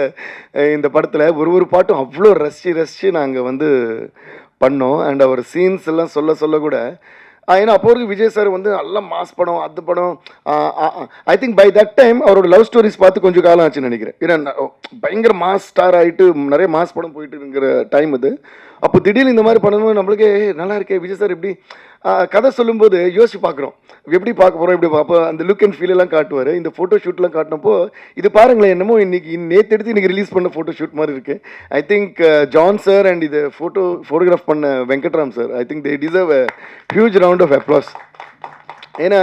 இந்த படத்தில். ஒரு பாட்டும் அவ்வளோ ரசித்து நாங்கள் வந்து பண்ணோம். அண்ட் அவர் சீன்ஸ் எல்லாம் சொல்ல கூட, ஏன்னா அப்போ வரைக்கும் விஜய் சார் வந்து நல்ல மாஸ் படம், அது படம். I think by that time அவரோட லவ் ஸ்டோரிஸ் பார்த்து கொஞ்சம் காலம் ஆச்சுன்னு நினைக்கிறேன். ஏன்னா பயங்கர மாஸ் ஸ்டார் ஆகிட்டு நிறைய மாஸ் படம் போயிட்டு இருக்கிற டைம் அது. அப்போ திடீர்னு இந்த மாதிரி பண்ணும்போது நம்மளுக்கே நல்லா இருக்கே, விஜய் சார் எப்படி கதை சொல்லும்போது யோசிச்சு பார்க்குறோம், எப்படி பார்க்க போகிறோம், இப்படி பார்ப்போம். அந்த லுக் அண்ட் ஃபீல் எல்லாம் காட்டுவார். இந்த ஃபோட்டோ ஷூட்லாம் காட்டினப்போ இது பாருங்களேன், என்னமோ நேற்று எடுத்து இன்றைக்கி ரிலீஸ் பண்ண ஃபோட்டோ ஷூட் மாதிரி இருக்குது. I think John sir and இது ஃபோட்டோகிராஃப் பண்ண Venkatram sir, I think they deserve a huge round of applause. ஏன்னா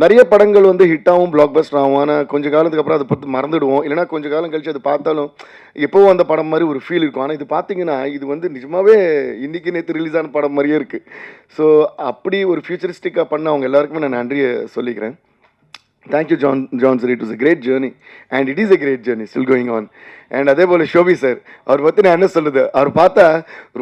நிறைய படங்கள் வந்து ஹிட்டாகவும் பிளாக் பஸ்டர் ஆகும். ஆனால் கொஞ்சம் காலத்துக்கு அப்புறம் அதை பற்றி மறந்துடுவோம். இல்லைனா கொஞ்சம் காலம் கழிச்சு அது பார்த்தாலும் எப்போவும் அந்த படம் மாதிரி ஒரு ஃபீல் இருக்கும். ஆனால் இது பார்த்தீங்கன்னா இது வந்து நிஜமாவே இன்னைக்கு நேற்று ரிலீஸ் ஆன படம் மாதிரியே இருக்குது. ஸோ அப்படி ஒரு ஃபியூச்சரிஸ்டிக்காக பண்ண அவங்க எல்லாருக்குமே நான் நன்றியை சொல்லிக்கிறேன். Thank you John sir. It was a great journey and it is a great journey still going on. And அதே போல் ஷோபி சார், அவர் பற்றி நான் என்ன சொல்லுது, அவர் பார்த்தா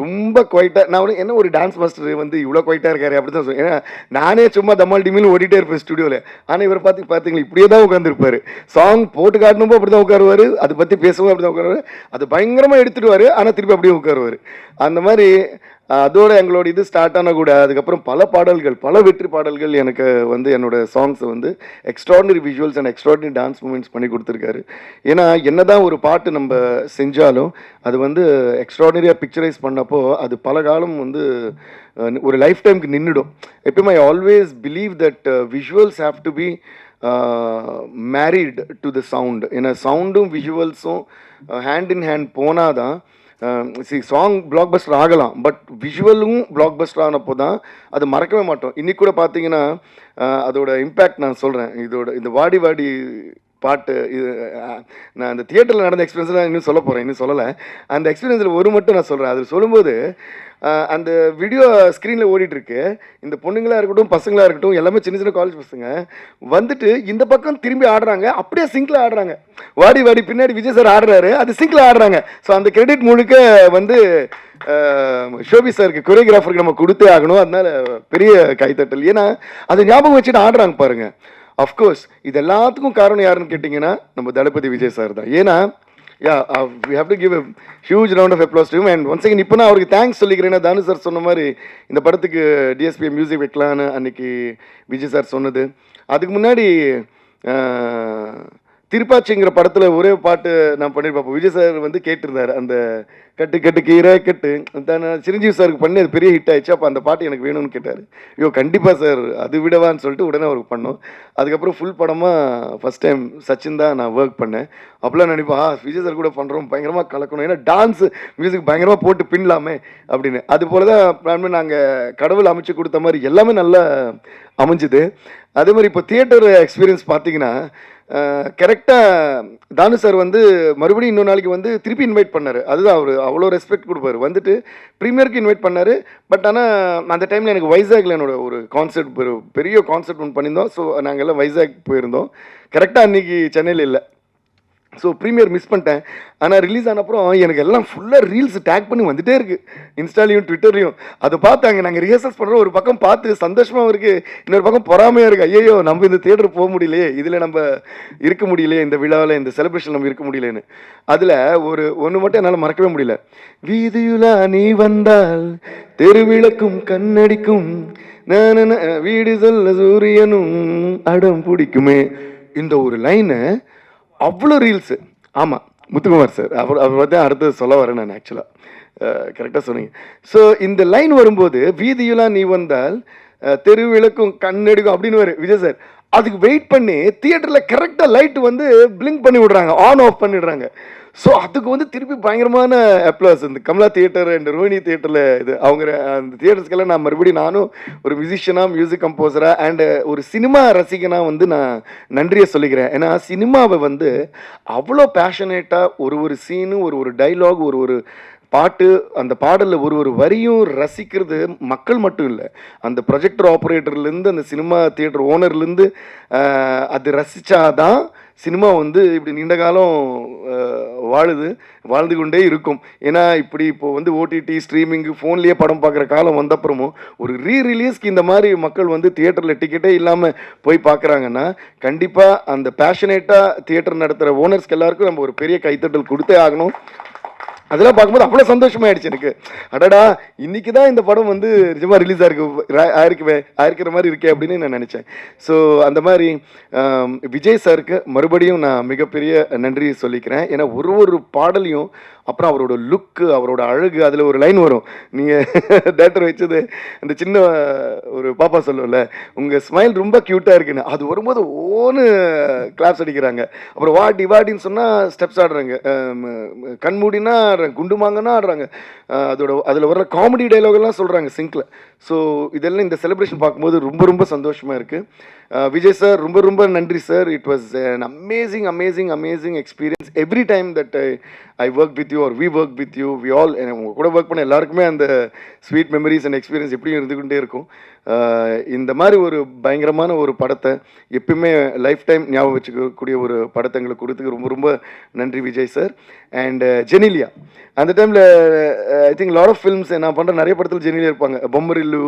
ரொம்ப குவைட்டாக, நான் என்ன ஒரு டான்ஸ் மாஸ்டர் வந்து இவ்வளோ குவைட்டாக இருக்காரு அப்படி தான் சொல்லுவேன். ஏன்னா நானே சும்மா தம்மால் டிமில் ஓடிட்டே இருப்பேன் ஸ்டுடியோவில். ஆனால் இவர் பார்த்தீங்களா இப்படியே தான் உட்காந்துருப்பார். சாங் போட்டு காட்டணுமோ அப்படி தான் உட்காருவார், அதை பற்றி பேசவும் அப்படி தான் உட்காருவார், அது பயங்கரமாக எடுத்துடுவார், ஆனால் திருப்பி அப்படியே உட்காருவார். அந்த மாதிரி அதோட எங்களோட இது ஸ்டார்ட் ஆனால் கூட அதுக்கப்புறம் பல பாடல்கள், பல வெற்றி பாடல்கள் எனக்கு வந்து என்னோட சாங்ஸை வந்து extraordinary visuals and extraordinary dance moments பண்ணி கொடுத்துருக்காரு. ஏன்னா என்னதான் ஒரு பாட்டு நம்ம செஞ்சாலும் அது வந்து எக்ஸ்ட்ராடினரியாக பிக்சரைஸ் பண்ணப்போ அது பல காலம் வந்து ஒரு லைஃப் டைமுக்கு நின்றுடும். எப்பயுமே I always believe that visuals have to be married to the sound. ஏன்னா சவுண்டும் விஷுவல்ஸும் ஹேண்ட் இன் ஹேண்ட் போனால் தான் சாங் பிளாக் பஸ்டர் ஆகலாம். பட் விஷுவலும் பிளாக் பஸ்டர் ஆனப்போ தான் அது மறக்கவே மாட்டோம். இன்னைக்கு கூட பார்த்தீங்கன்னா அதோட இம்பேக்ட் நான் சொல்கிறேன். இந்த வாடி வாடி பாட்டு இது நான் அந்த தியேட்டரில் நடந்த எக்ஸ்பீரியன்ஸ்லாம் இன்னும் சொல்ல போகிறேன், இன்னும் சொல்லலை. அந்த எக்ஸ்பீரியன்ஸில் ஒரு மட்டும் நான் சொல்கிறேன். அது சொல்லும்போது அந்த வீடியோ ஸ்க்ரீனில் ஓடிட்டுருக்கு. இந்த பொண்ணுங்களாக இருக்கட்டும் பசங்களாக இருக்கட்டும் எல்லாமே சின்ன சின்ன காலேஜ் பசங்க வந்துட்டு இந்த பக்கம் திரும்பி ஆடுறாங்க, அப்படியே சிங்கில் ஆடுறாங்க. வாடி வாடி பின்னாடி விஜய் சார் ஆடுறாரு, அது சிங்கில் ஆடுறாங்க. ஸோ அந்த கிரெடிட் முழுக்க வந்து ஷோபி சாருக்கு, கொரியோகிராஃபருக்கு நம்ம கொடுத்தே ஆகணும். அதனால பெரிய கைத்தட்டல். ஏன்னா அது ஞாபகம் வச்சுட்டு ஆடுறாங்க பாருங்க. அஃப்கோர்ஸ் இது எல்லாத்துக்கும் காரணம் யாருன்னு கேட்டிங்கன்னா நம்ம தளபதி விஜய் சார் தான். ஏன்னா we have to give a huge round of applause to him. And once again இப்போ நான் அவருக்கு தேங்க்ஸ் சொல்லிக்கிறேன்னா, தானு சார் சொன்ன மாதிரி இந்த படத்துக்கு டிஎஸ்பி மியூசிக் வைக்கலான்னு அன்னைக்கு விஜய் சார் சொன்னது. அதுக்கு முன்னாடி திருப்பாச்சிங்கிற படத்தில் ஒரே பாட்டு நான் பண்ணியிருப்பேன். விஜய் சார் வந்து கேட்டிருந்தார், அந்த கட்டு கட்டு கீரை கட்டு நான் சிரஞ்சீவி சாருக்கு பண்ணி அது பெரிய ஹிட் ஆயிடுச்சு. அப்போ அந்த பாட்டு எனக்கு வேணும்னு கேட்டார். ஐயோ கண்டிப்பாக சார் அது விடவான்னு சொல்லிட்டு உடனே அவருக்கு பண்ணோம். அதுக்கப்புறம் ஃபுல் படமாக ஃபஸ்ட் டைம் சச்சின் தான் நான் ஒர்க் பண்ணேன். அப்போலாம் நினைப்பா விஜய் சார் கூட பண்ணுறோம், பயங்கரமாக கலக்கணும், ஏன்னா டான்ஸ் மியூசிக் பயங்கரமாக போட்டு பின்னலாமே அப்படின்னு. அது போல தான் பிளான் பண்ணி நாங்கள் கடவுள் அமைச்சு கொடுத்த மாதிரி எல்லாமே நல்லா அமைஞ்சுது. அதே மாதிரி இப்போ தியேட்டர் எக்ஸ்பீரியன்ஸ் பார்த்தீங்கன்னா கரெக்டாக தானு சார் வந்து மறுபடியும் இன்னொரு நாளைக்கு வந்து திருப்பி இன்வைட் பண்ணார். அதுதான் அவர் அவ்வளோ ரெஸ்பெக்ட் கொடுப்பாரு. வந்துட்டு ப்ரீமியருக்கு இன்வைட் பண்ணார். பட் ஆனால் அந்த டைமில் எனக்கு வைசாகில் என்னோட ஒரு கான்சர்ட், பெரிய கான்சர்ட் ஒன்று பண்ணியிருந்தோம். ஸோ நாங்கள் எல்லாம் வைசாக் போயிருந்தோம். கரெக்டாக அன்றைக்கி சென்னையில் இல்லை. ஸோ ப்ரீமியர் மிஸ் பண்ணிட்டேன். ஆனால் ரிலீஸ் ஆனப்புறம் எனக்கு எல்லாம் ஃபுல்லாக ரீல்ஸ் டேக் பண்ணி வந்துகிட்டே இருக்குது, இன்ஸ்டாலையும் ட்விட்டர்லையும். அதை பார்த்தாங்க, நாங்கள் ரிஹர்சல்ஸ் பண்ணுறோம், ஒரு பக்கம் பார்த்து சந்தோஷமாக இருக்குது, இன்னொரு பக்கம் பொறாமையாக இருக்குது. ஐயோ நம்ம இந்த தியேட்டர் போக முடியலையே, இதில் நம்ம இருக்க முடியலையே, இந்த விழாவில் இந்த செலிப்ரேஷன் நம்ம இருக்க முடியலன்னு. அதில் ஒன்று மட்டும் என்னால் மறக்கவே முடியல. வீதியுலா நீ வந்தால் தெருவிளக்கும் கண்ணடிக்கும், வீடு சொல்ல சூரியனும் அடம் பிடிக்குமே, இந்த ஒரு லைனு அவ்வளோ ரீல்ஸு. ஆமாம், முத்துக்குமார் சார் அவர் பற்றி அடுத்து சொல்ல வரேன் நான். ஆக்சுவலாக கரெக்டாக சொன்னீங்க. ஸோ இந்த லைன் வரும்போது வீதியெல்லாம் நீ வந்தால் தெருவிளக்கும் கண்ணெடுக்கும் அப்படின்னு வரும் விஜய் சார். அதுக்கு வெயிட் பண்ணி தியேட்டரில் கரெக்டாக லைட்டு வந்து பிளிங்க் பண்ணி விடுறாங்க, ஆன் ஆஃப் பண்ணிடுறாங்க. ஸோ அதுக்கு வந்து திருப்பி பயங்கரமான அப்ளாஸ். இந்த கமலா தியேட்டர் அண்ட் ரோஹினி தியேட்டரில் இது அவங்க அந்த தியேட்டர்ஸ்க்கெல்லாம் நான் மறுபடியும் நானும் ஒரு மியூசிஷியனாக, மியூசிக் கம்போசராக அண்டு ஒரு சினிமா ரசிகனாக வந்து நான் நன்றியை சொல்லிக்கிறேன். ஏன்னா சினிமாவை வந்து அவ்வளோ பேஷனேட்டாக ஒரு சீனு, ஒரு டைலாக், ஒரு பாட்டு, அந்த பாடலில் ஒரு வரியும் ரசிக்கிறது மக்கள் மட்டும் இல்லை, அந்த ப்ரொஜெக்டர் ஆப்ரேட்டர்லேருந்து அந்த சினிமா தியேட்டர் ஓனர்லேருந்து அது ரசித்தாதான் சினிமா வந்து இப்படி நீண்ட காலம் வாழ்ந்து கொண்டே இருக்கும். ஏன்னா இப்போ வந்து ஓடிடி ஸ்ட்ரீமிங்கு ஃபோன்லேயே படம் பார்க்குற காலம் வந்தப்புறமும் ஒரு ரீரிலீஸ்க்கு இந்த மாதிரி மக்கள் வந்து தியேட்டரில் டிக்கெட்டே இல்லாமல் போய் பார்க்குறாங்கன்னா கண்டிப்பாக அந்த பேஷனேட்டாக தியேட்டர் நடத்துகிற ஓனர்ஸ்க்கு எல்லாருக்கும் நம்ம ஒரு பெரிய கைத்தட்டல் கொடுத்தே ஆகணும். அதெல்லாம் பார்க்கும்போது அவ்வளோ சந்தோஷமாயிடுச்சு எனக்கு. அடடா இன்னைக்கு தான் இந்த படம் வந்து நிஜமாக ரிலீஸ் ஆயிருக்கிற மாதிரி இருக்கே அப்படின்னு நான் நினச்சேன். ஸோ அந்த மாதிரி விஜய் சாருக்கு மறுபடியும் நான் மிகப்பெரிய நன்றி சொல்லிக்கிறேன். ஏன்னா ஒரு பாடலையும் அப்புறம் அவரோட லுக்கு, அவரோட அழகு. அதில் ஒரு லைன் வரும், நீங்கள் தேட்டர் வச்சது அந்த சின்ன ஒரு பாப்பா சொல்லுவோம்ல, உங்கள் ஸ்மைல் ரொம்ப க்யூட்டாக இருக்குன்னு. அது வரும்போது ஓன்னு கிளாப்ஸ் அடிக்கிறாங்க. அப்புறம் வாடி வாடின்னு சொன்னால் ஸ்டெப்ஸ் ஆடுறாங்க, கண்மூடினா ஆடுறாங்க, குண்டு மாங்கன்னா ஆடுறாங்க. அதில் வர்ற காமெடி டைலாகெல்லாம் சொல்கிறாங்க சிங்கில். ஸோ இதெல்லாம் இந்த செலிப்ரேஷன் பார்க்கும்போது ரொம்ப ரொம்ப சந்தோஷமாக இருக்குது. விஜய் சார் ரொம்ப ரொம்ப நன்றி sir. It was an amazing experience every time that I work with you or we work with you. We all உங்கள் கூட ஒர்க் பண்ண எல்லாருக்குமே அந்த ஸ்வீட் மெமரிஸ் அண்ட் எக்ஸ்பீரியன்ஸ் எப்படியும் இருந்துக்கிட்டே இருக்கும். இந்த மாதிரி ஒரு பயங்கரமான ஒரு படத்தை எப்பயுமே லைஃப் டைம் ஞாபகம் வச்சுக்கக்கூடிய ஒரு படத்தை எங்களுக்கு கொடுத்துக்கு ரொம்ப ரொம்ப நன்றி விஜய் சார். அண்ட் ஜெனிலியா, அந்த டைமில் I think lot of films நான் பண்ணுற நிறைய படத்தில் ஜெனிலியா இருப்பாங்க. பொம்மரில்லு,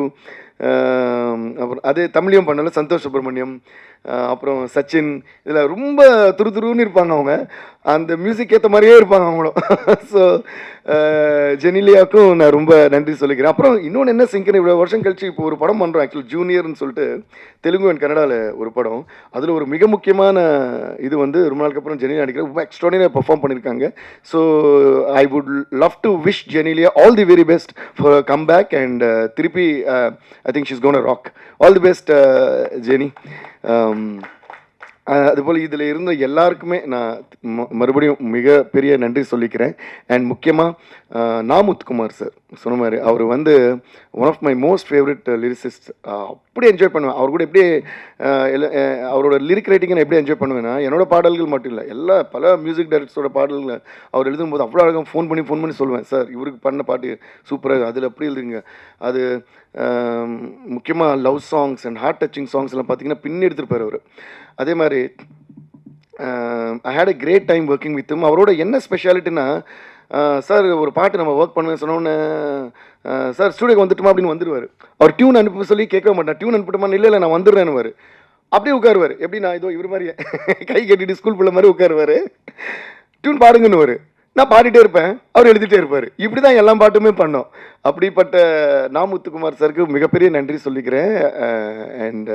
அப்புறம் அதே தமிழையும் பண்ணல சந்தோஷ் சுப்ரமணியம், அப்புறம் சச்சின், இதில் ரொம்ப துருதுருன்னு இருப்பாங்க அவங்க. அந்த மியூசிக் ஏற்ற மாதிரியே இருப்பாங்க அவங்களும். ஸோ ஜெனிலியாவுக்கும் நான் ரொம்ப நன்றி சொல்லிக்கிறேன். அப்புறம் இன்னொன்று என்ன சிங்கர், இவ்வளோ வருஷம் கழிச்சு இப்போ ஒரு படம் பண்ணுறோம் ஆக்சுவலி ஜூனியர்னு சொல்லிட்டு, தெலுங்கு அண்ட் கன்னடாவில் ஒரு படம். அதில் ஒரு மிக முக்கியமான இது வந்து ரொம்ப நாளுக்கு அப்புறம் ஜெனிலியா நடிக்கிற ரொம்ப எக்ஸ்ட்ராடினரியாக பெர்ஃபார்ம் பண்ணியிருக்காங்க. So I would love to wish Genelia all the very best for come back and திருப்பி I think she's gonna rock. All the best Jeni. அதுபோல் இதில் இருந்த எல்லாருக்குமே நான் மறுபடியும் மிகப்பெரிய நன்றி சொல்லிக்கிறேன். அண்ட் முக்கியமாக நாமுத்துக்குமார் சார் சொன்ன மாதிரி அவர் வந்து one of my most favourite lyricist. அப்படி என்ஜாய் பண்ணுவேன் அவர் கூட. எப்படி அவரோட லிரிக் ரைட்டிங்கை நான் எப்படி என்ஜாய் பண்ணுவேன்னா, என்னோட பாடல்கள் மட்டும் இல்லை, பல மியூசிக் டைரக்டர்ஸோட பாடல்களை அவர் எழுதும்போது அவ்வளோ அழகாக ஃபோன் பண்ணி சொல்லுவேன், சார் இவருக்கு பண்ண பாட்டு சூப்பராக, அதில் அப்படி எழுதுங்க. அது முக்கியமாக love songs and heart touching songs எல்லாம் பார்த்தீங்கன்னா பின்னி எடுத்துருப்பார் அவர். அதே மாதிரி I had a great time working with him. அவரோட என்ன ஸ்பெஷாலிட்டின்னா, சார் ஒரு பாட்டு நம்ம ஒர்க் பண்ணுவேன் சொன்னோன்னே, சார் ஸ்டூடியோக்கு வந்துட்டுமா அப்படின்னு வந்துடுவார். அவர் டியூன் அனுப்ப சொல்லி கேட்க மாட்டேன், டியூன் அனுப்பிட்டுமா, இல்லை நான் வந்துடுறேன்னு அப்படியே உட்காருவார். எப்படி நான் இதோ இவர் மாதிரி கை கட்டிட்டு ஸ்கூல் பிள்ளை மாதிரி உட்காருவார். டியூன் பாடுங்கன்னு நான் பாடிட்டே இருப்பேன், அவர் எழுதிட்டே இருப்பார். இப்படி தான் எல்லா பாட்டுமே பண்ணோம். அப்படிப்பட்ட நாமுத்துக்குமார் சாருக்கு மிகப்பெரிய நன்றி சொல்லிக்கிறேன். அண்ட்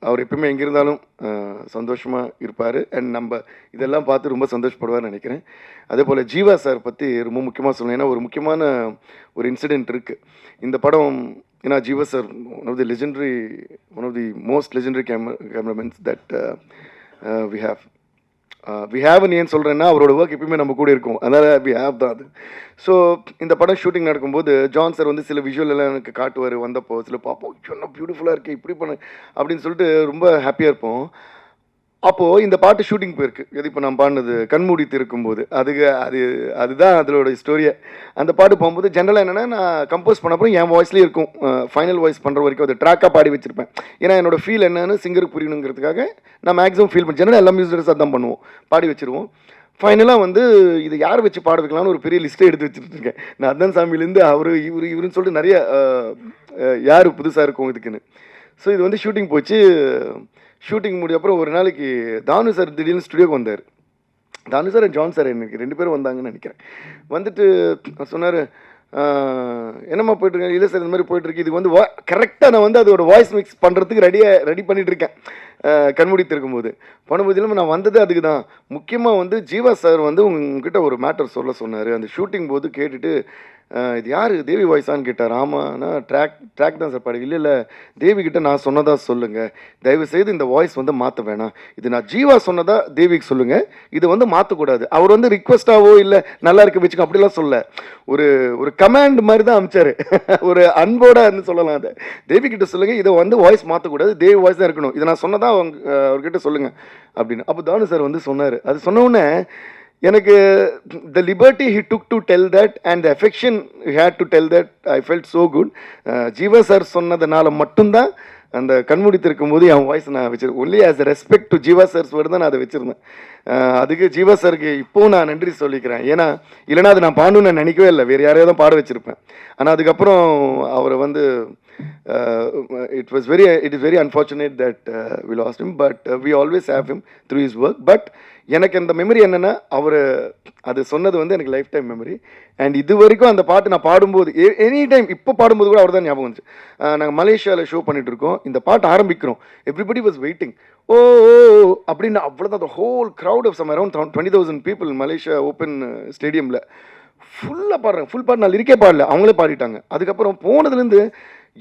அவர் எப்பவுமே எங்கே இருந்தாலும் சந்தோஷமாக இருப்பார். அண்ட் நம்ம இதெல்லாம் பார்த்து ரொம்ப சந்தோஷப்படுவார்னு நினைக்கிறேன். அதே போல் ஜீவா சார் பற்றி ரொம்ப முக்கியமாக சொல்லணும். ஏன்னா ஒரு முக்கியமான ஒரு இன்சிடெண்ட் இருக்குது இந்த படம். ஏன்னா Jeeva sir one of the most legendary cameramans that we ஹேவ்னு ஏன் சொல்கிறேன்னா, அவரோட ஒர்க் எப்பயுமே நம்ம கூட இருக்கும், அதனால் வி ஹேவ் தான் அது. ஸோ இந்த படம் ஷூட்டிங் நடக்கும்போது ஜான் சார் வந்து சில விஷுவல் எல்லாம் எனக்கு காட்டுவார். வந்தப்போ சில பார்ப்போம், இன்னும் பியூட்டிஃபுல்லாக இருக்குது, இப்படி பண்ண அப்படின்னு சொல்லிட்டு ரொம்ப ஹாப்பியாக இருப்போம். அப்போது இந்த பாட்டு ஷூட்டிங் போயிருக்கு. எது இப்போ நான் பாடினது கண்மூடி திறக்கும்போது, அதுதான் அதோட ஸ்டோரியை. அந்த பாட்டு போகும்போது ஜென்ரலாக என்னென்னா, நான் கம்போஸ் பண்ணப்பறம் என் வாய்ஸ்லேயே இருக்கும். ஃபைனல் வாய்ஸ் பண்ணுற வரைக்கும் அது ட்ராக்காக பாடி வச்சுருப்பேன். ஏன்னா என்னோட ஃபீல் என்னன்னு சிங்கருக்கு புரியணுங்கிறதுக்காக நான் மேக்ஸிமம் ஃபீல் பண்ணி ஜென்ரலாக எல்லா மியூசிக்கர்ஸ் அதான் பண்ணுவோம், பாடி வச்சுருவோம். ஃபைனலாக வந்து இது யார் வச்சு பாட வைக்கலாம்னு ஒரு பெரிய லிஸ்ட்டை எடுத்து வச்சுட்டு இருக்கேன். நான் அதான் சாமியிலேருந்து இவருன்னு சொல்லிட்டு நிறைய யார் புதுசாக இருக்கும் இதுக்குன்னு. ஸோ இது வந்து ஷூட்டிங் போச்சு. ஷூட்டிங் முடிய அப்புறம் ஒரு நாளைக்கு தானு சார் திடீர்னு ஸ்டுடியோக்கு வந்தார். தானு சார் அண்ட் ஜான் சார் எனக்கு 2 பேரும் வந்தாங்கன்னு நினைக்கிறேன். வந்துட்டு சொன்னார், என்னம்மா போயிட்டுருக்கேன். இல்லை சார் இந்த மாதிரி போயிட்டுருக்கு. இது வந்து கரெக்டாக நான் வந்து அதோட வாய்ஸ் மிக்ஸ் பண்ணுறதுக்கு ரெடி பண்ணிகிட்ருக்கேன். கண்மூடி திறக்கும்போது பண்ணும்போது இல்லாமல் நான் வந்தது அதுக்கு தான். முக்கியமாக வந்து ஜீவா சார் வந்து உங்ககிட்ட ஒரு மேட்டர் சொன்னார். அந்த ஷூட்டிங் போது கேட்டுட்டு, இது யார் தேவி வாய்ஸான்னு கேட்டார். ஆமாண்ணா ட்ராக் தான் சார் பாடு. இல்லை தேவிக்கிட்ட நான் சொன்னதா சொல்லுங்கள், தயவுசெய்து இந்த வாய்ஸ் வந்து மாற்ற வேணாம், இது நான் ஜீவா சொன்னதா தேவிக்கு சொல்லுங்கள், இது வந்து மாற்றக்கூடாது. அவர் வந்து ரிக்வஸ்ட்டாவோ இல்லை நல்லா இருக்க வச்சுக்க அப்படிலாம் சொல்ல, ஒரு கமாண்ட் மாதிரி தான் அனுப்பிச்சார். ஒரு அன்போட சொல்லலாம். அதை தேவிக்கிட்ட சொல்லுங்கள், இதை வந்து வாய்ஸ் மாற்றக்கூடாது, தேவி வாய்ஸ் தான் இருக்கணும், இதை நான் சொன்னதா அவர்கிட்ட சொல்லுங்கள் அப்படின்னு. அப்போ தானு சார் வந்து சொன்னார். அது சொன்னோடனே எனக்கு the liberty he took to tell that and the affection he had to tell that, I felt so good. Jeeva sir சொன்னதுனால மட்டும்தான் அந்த கண்மூடி திறக்கும் போது என் வாய்ஸ் நான் வச்சிருக்கேன். Only as a respect to Jeeva sir's word தான் நான் அதை வச்சுருந்தேன். அதுக்கு ஜீவா சாருக்கு இப்போவும் நான் நன்றி சொல்லிக்கிறேன். ஏன்னா இல்லைனா அது நான் பாடணும்னு நான் நினைக்கவே இல்லை, வேறு யாரையோ தான் பாட வச்சுருப்பேன். ஆனால் அதுக்கப்புறம் அவரை வந்து It is very unfortunate that we lost him, but we always have him through his work. But எனக்கு அந்த மெமரி என்னென்னா, அவர் அது சொன்னது வந்து எனக்கு லைஃப் டைம் மெமரி. அண்ட் இது வரைக்கும் அந்த பாட்டு நான் பாடும்போது எனி டைம் இப்போ பாடும்போது கூட அவர் தான் ஞாபகம் வந்துச்சு. நாங்கள் மலேசியாவில் ஷோ பண்ணிட்டு இருக்கோம், இந்த பாட்டு ஆரம்பிக்கிறோம், எவ்ரிபடி வாஸ் வெயிட்டிங். ஓ அப்படின்னு அவ்வளோதான். அந்த whole crowd of some around 20,000 people Malaysia open ஸ்டேடியமில் ஃபுல்லாக பாடுறாங்க. ஃபுல் பாட்டு நான் லிரிக்கே பாடல, அவங்களே பாடிட்டாங்க. அதுக்கப்புறம் போனதுலேருந்து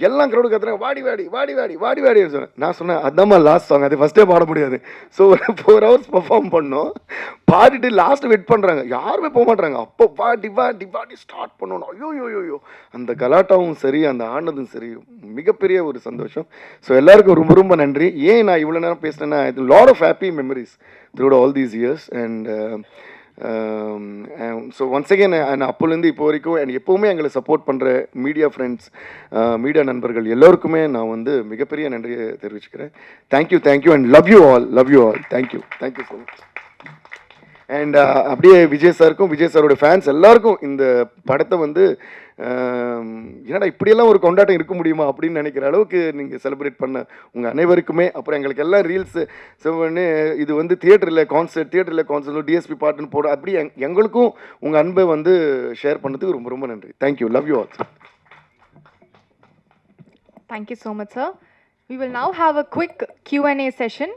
எல்லாம் க்ரௌடு கத்துறாங்க, வாடி வாடி வாடி வாடி வாடி வாடின்னு சொன்னேன். நான் சொன்னேன் அதாம்மா லாஸ்ட் சாங், அது ஃபஸ்ட்டே பாட முடியாது. ஸோ ஒரு 4 hours பெர்ஃபார்ம் பண்ணோம், பாடிட்டு லாஸ்ட்டு வெயிட் பண்ணுறாங்க, யாருமே போக மாட்டாங்க. அப்போ வாடி வாடி வாடி ஸ்டார்ட் பண்ணணும். ஐயோ அந்த கலாட்டாவும் சரி, அந்த ஆனதும் சரி, மிகப்பெரிய ஒரு சந்தோஷம். ஸோ எல்லாருக்கும் ரொம்ப ரொம்ப நன்றி. ஏன் நான் இவ்வளோ நேரம் பேசினேன்னா, இது lot of happy memories through all these years. And so once again அப்போலேருந்து இப்போ வரைக்கும் அண்ட் எப்போவுமே எங்களை சப்போர்ட் பண்ணுற மீடியா ஃப்ரெண்ட்ஸ், மீடியா நண்பர்கள் எல்லோருக்குமே நான் வந்து மிகப்பெரிய நன்றியை தெரிவிச்சுக்கிறேன். Thank you and love you all thank you so much. And அப்படியே விஜய் சாரோட ஃபேன்ஸ் எல்லாருக்கும் இந்த படத்தை வந்து என்னடா இப்படியெல்லாம் ஒரு கொண்டாட்டம் இருக்க முடியுமா அப்படின்னு நினைக்கிற அளவுக்கு நீங்கள் செலிப்ரேட் பண்ண உங்கள் அனைவருக்குமே, அப்புறம் எங்களுக்கு எல்லாம் ரீல்ஸ் பண்ணி இது வந்து தியேட்டரில் கான்சர்ட் டிஎஸ்பி பாட்டுன்னு போட, அப்படி எங்களுக்கும் உங்கள் அன்பை வந்து ஷேர் பண்ணதுக்கு ரொம்ப ரொம்ப நன்றி. Thank you, love you all. Thank you so much, sir. We will now have a quick Q&A session.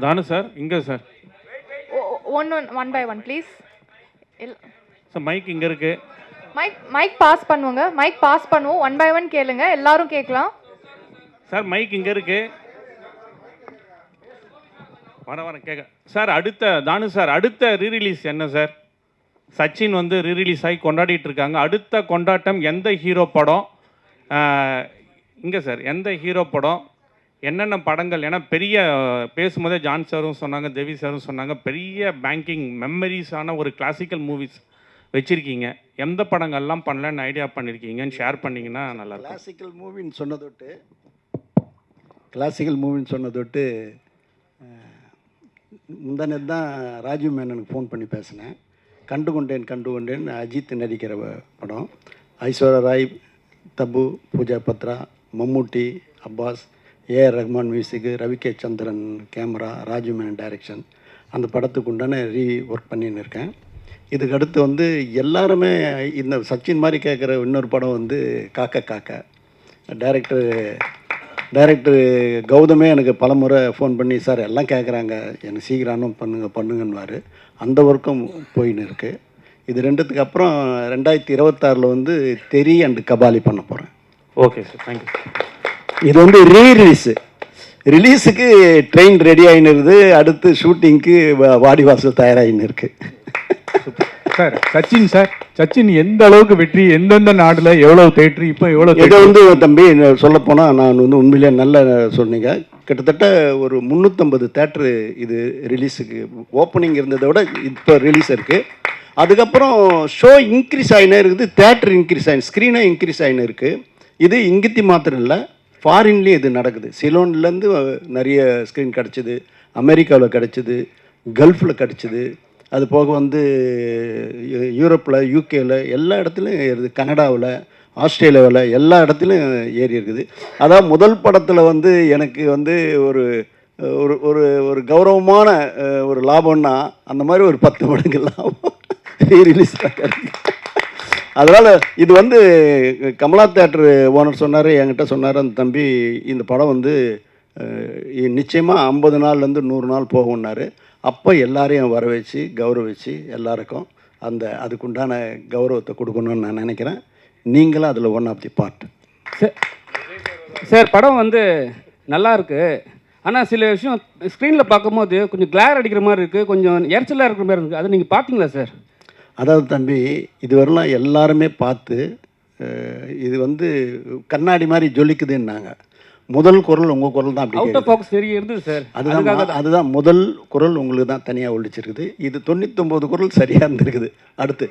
Thanu sir, இங்கே sir. One by one, please. Sir mike இங்கே இருக்கு. மைக் பாஸ் பண்ணுவோங்க, மைக் பாஸ் பண்ணுவோம். 1 by 1 கேளுங்க, எல்லாரும் கேட்கலாம். சார் மைக் இங்கே இருக்கு. வர கேட்க சார். தானு சார், அடுத்த ரீரிலீஸ் என்ன சார்? சச்சின் வந்து ரீரிலீஸ் ஆகி கொண்டாடிட்டு இருக்காங்க. அடுத்த கொண்டாட்டம் எந்த ஹீரோ படம்? இங்கே சார், எந்த ஹீரோ படம், என்னென்ன படங்கள்? ஏன்னா பெரிய பேசும்போதே ஜான் சாரும் சொன்னாங்க, தேவி சாரும் சொன்னாங்க, பெரிய பேங்கிங் மெமரிஸான ஒரு கிளாசிக்கல் மூவிஸ் வச்சுருக்கீங்க. எந்த படங்கள்லாம் பண்ணலன்னு ஐடியா பண்ணியிருக்கீங்கன்னு ஷேர் பண்ணிங்கன்னா நல்லாயிருக்கும். கிளாசிக்கல் மூவின்னு சொன்னதொட்டு முந்தானது தான் ராஜீவ் மேனனுக்கு ஃபோன் பண்ணி பேசினேன். கண்டுகொண்டேன் அஜித் நடிக்கிற படம். ஐஸ்வர்யா ராய், தபு, பூஜா பத்ரா, மம்முட்டி, அப்பாஸ், ஏஆர் ரஹ்மான் மியூசிக்கு, ரவி கே சந்திரன் கேமரா, ராஜீவ் மேனன் டைரக்ஷன். அந்த படத்துக்கு உண்டான ஒர்க் பண்ணின்னு இருக்கேன். இதுக்கு அடுத்து வந்து எல்லாருமே இந்த சச்சின் மாதிரி கேட்குற இன்னொரு படம் வந்து காக்கா. டைரக்டர் கௌதமே எனக்கு பல முறை ஃபோன் பண்ணி, சார் எல்லாம் கேட்குறாங்க, எனக்கு சீக்கிரம் பண்ணுங்கன்னுவார். அந்த ஒர்க்கும் போயின்னு இருக்குது. இது ரெண்டுத்துக்கு அப்புறம் 2026 வந்து தெரி அண்டு கபாலி பண்ண போகிறேன். Okay sir, thank you. இது வந்து ரிலீஸுக்கு ட்ரெயின் ரெடி ஆகினுருது, அடுத்து ஷூட்டிங்க்கு வாடிவாசல் தயாராகின்னு இருக்கு. சார் சச்சின் எந்த அளவுக்கு வெற்றி, எந்தெந்த நாடுல எவ்வளவு தேட்டர், இப்போ எவ்வளவு? இதை வந்து தம்பி சொல்லப்போனால் நான் வந்து உண்மையிலே நல்ல சொன்னீங்க. கிட்டத்தட்ட ஒரு 350 தேட்டரு இது ரிலீஸுக்கு ஓப்பனிங் இருந்ததை விட இப்போ ரிலீஸ் இருக்குது. அதுக்கப்புறம் ஷோ இன்க்ரீஸ் ஆகினே இருக்குது, தேட்டர் இன்க்ரீஸ் ஆகின, ஸ்க்ரீனே இன்க்ரீஸ் ஆகினு இருக்குது. இது இங்கித்தி மாத்திரம் இல்லை, ஃபாரின்லேயும் இது நடக்குது. சிலோன்லேருந்து நிறைய ஸ்க்ரீன் கிடச்சிது, அமெரிக்காவில் கிடச்சிது, கல்ஃபில் கிடச்சிது. அது போக வந்து யூரோப்பில், யூகேயில் எல்லா இடத்துலையும் ஏறுது, கனடாவில், ஆஸ்திரேலியாவில் எல்லா இடத்துலையும் ஏறி இருக்குது. அதான் முதல் படத்தில் வந்து எனக்கு வந்து ஒரு ஒரு ஒரு கௌரவமான ஒரு லாபம்னா அந்த மாதிரி ஒரு 10 மடங்கு லாபம் ரீரிலீஸ் கிடைக்கும். அதனால் இது வந்து கமலா தேட்டர் ஓனர் சொன்னார், என்கிட்ட சொன்னார், அந்த தம்பி இந்த படம் வந்து நிச்சயமாக 50 நாள்லேருந்து 100 நாள் போகும்னாரு. அப்போ எல்லாரையும் வர வச்சு கௌரவிச்சு எல்லாருக்கும் அதுக்குண்டான கௌரவத்தை கொடுக்கணும்னு நான் நினைக்கிறேன். நீங்களும் அதில் one of the part. Sir படம் வந்து நல்லா இருக்குது, ஆனால் சில விஷயம் ஸ்க்ரீனில் பார்க்கும்போது கொஞ்சம் கிளார் அடிக்கிற மாதிரி இருக்குது, கொஞ்சம் எரிச்சலாக இருக்கிற மாதிரி இருக்குது. அதை நீங்கள் பார்த்தீங்களா சார்? அதாவது தம்பி, இதுவரைலாம் எல்லாருமே பார்த்து இது வந்து கண்ணாடி மாதிரி ஜொலிக்குதுன்னாங்க. முதல் குரல் உங்கள் குரல் தான் அவுட் ஆஃப் ஃபோக்கஸ் நிறைய இருந்தது சார். அதுதான் முதல் குரல் உங்களுக்கு தான் தனியாக ஒழிச்சிருக்குது. இது 99 குரல் சரியாக இருந்திருக்குது. அடுத்து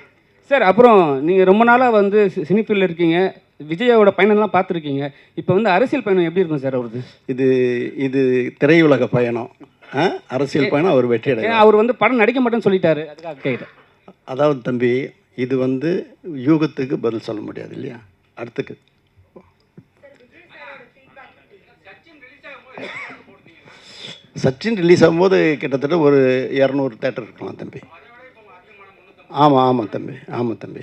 சார், அப்புறம் நீங்கள் ரொம்ப நாளாக வந்து சினிஃபீல்டில் இருக்கீங்க, விஜயோட பயணம்லாம் பார்த்துருக்கீங்க. இப்போ வந்து அரசியல் பயணம் எப்படி இருக்கும் சார் அவருக்கு? இது திரையுலக பயணம், அரசியல் பயணம் அவர் வெற்றி அடைய. அவர் வந்து படம் நடிக்க மாட்டேன்னு சொல்லிட்டாரு, அதுக்காக கேட்டேன். அதாவது தம்பி, இது வந்து யூகத்துக்கு பதில் சொல்ல முடியாது இல்லையா? அடுத்துக்கு சச்சின் ரிலீஸ் ஆகும்போது கிட்டத்தட்ட ஒரு 200 தேட்டர் இருக்கலாம் தம்பி. ஆமாம் ஆமாம் தம்பி, ஆமாம் தம்பி.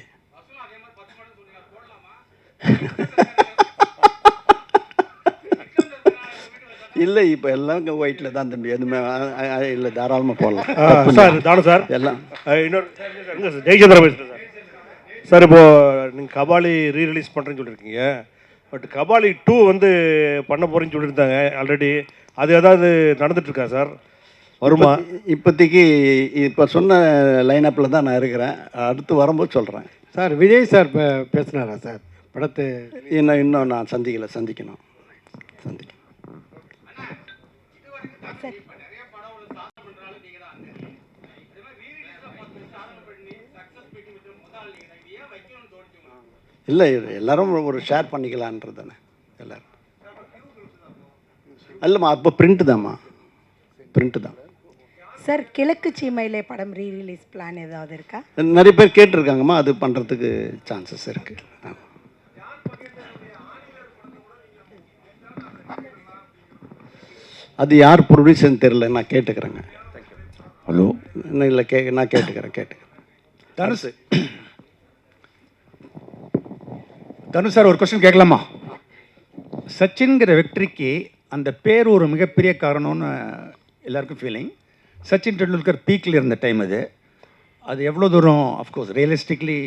இல்லை, இப்போ எல்லாம் ஒயிட்டில் தான் தம்பி. எதுவுமே இல்லை, தாராளமாக போடலாம் சார். தானு சார், எல்லாம். இன்னொரு ஜெயச்சந்திரா பேசுகிறேன் சார். சார், இப்போது நீங்கள் கபாலி ரீரிலீஸ் பண்ணுறேன்னு சொல்லியிருக்கீங்க. பட் கபாலி 2 வந்து பண்ண போகிறேன்னு சொல்லியிருந்தாங்க ஆல்ரெடி. அது ஏதாவது நடந்துட்டுருக்கா சார்? வருமா? இப்போதைக்கு இப்போ சொன்ன லைனப்பில் தான் நான் இருக்கிறேன். அடுத்து வரும்போது சொல்கிறேன் சார். விஜய் சார் பேசினாரா சார் படத்தை? இன்னும் நான் சந்திக்கணும். இல்லை, எல்லாரும் ஒரு ஷேர் பண்ணிக்கலான்றது தானே எல்லோரும். இல்லைம்மா, அப்போ பிரிண்ட்டு தான் சார். கிழக்கு சீமையிலே படம் ரீரிலீஸ் பிளான் ஏதாவது இருக்கா? நிறைய பேர் கேட்டிருக்காங்கம்மா. அது பண்ணுறதுக்கு சான்சஸ் இருக்குது. அது யார் ப்ரொடியூசர்னு தெரில, நான் கேட்டுக்கிறேங்க. ஹலோ. இல்லை, நான் கேட்டுக்கிறேன். தனு சார், ஒரு கொஸ்டின் கேட்கலாமா? சச்சின்கிற வெற்றிக்கு அந்த பேர் ஒரு மிகப்பெரிய காரணம்னு எல்லாருக்கும் ஃபீலிங். சச்சின் டெண்டுல்கர் பீக்கில் இருந்த டைம் அது எவ்வளோ தூரம் அஃப்கோர்ஸ் ரியலிஸ்டிக்லி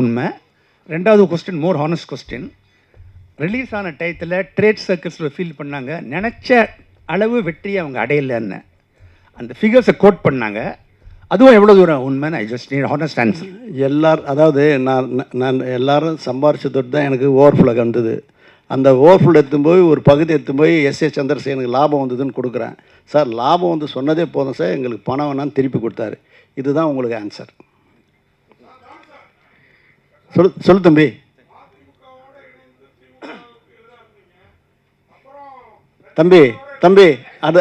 உண்மை. ரெண்டாவது கொஸ்டின், மோர் ஹானஸ்ட் கொஸ்டின். ரிலீஸ் ஆன டயத்தில் ட்ரேட் சர்க்கிள்ஸில் ஃபீல் பண்ணாங்க, நினச்ச அளவு வெற்றியை அவங்க அடையலைன்னு அந்த ஃபிகர்ஸை கோட் பண்ணாங்க. அதுவும் எவ்வளோ தூரம் உண்மைன்னு I just need honest answer. அதாவது நான் எல்லாரும் சம்பாரிச்சதோடு தான் எனக்கு ஓவர்ஃப்ளோ வந்தது. அந்த ஓவர்ஃப்ளோ எடுத்தும்போது ஒரு பகுதி எடுத்தும்போய் எஸ்ஏ சந்திரசேனுக்கு லாபம் வந்ததுன்னு கொடுக்குறேன். சார், லாபம் வந்து சொன்னதே போதும் சார், எங்களுக்கு பணம் வேணான்னு திருப்பி கொடுத்தாரு. இதுதான் உங்களுக்கு ஆன்சர். சொல்லு தம்பி. தம்பி அது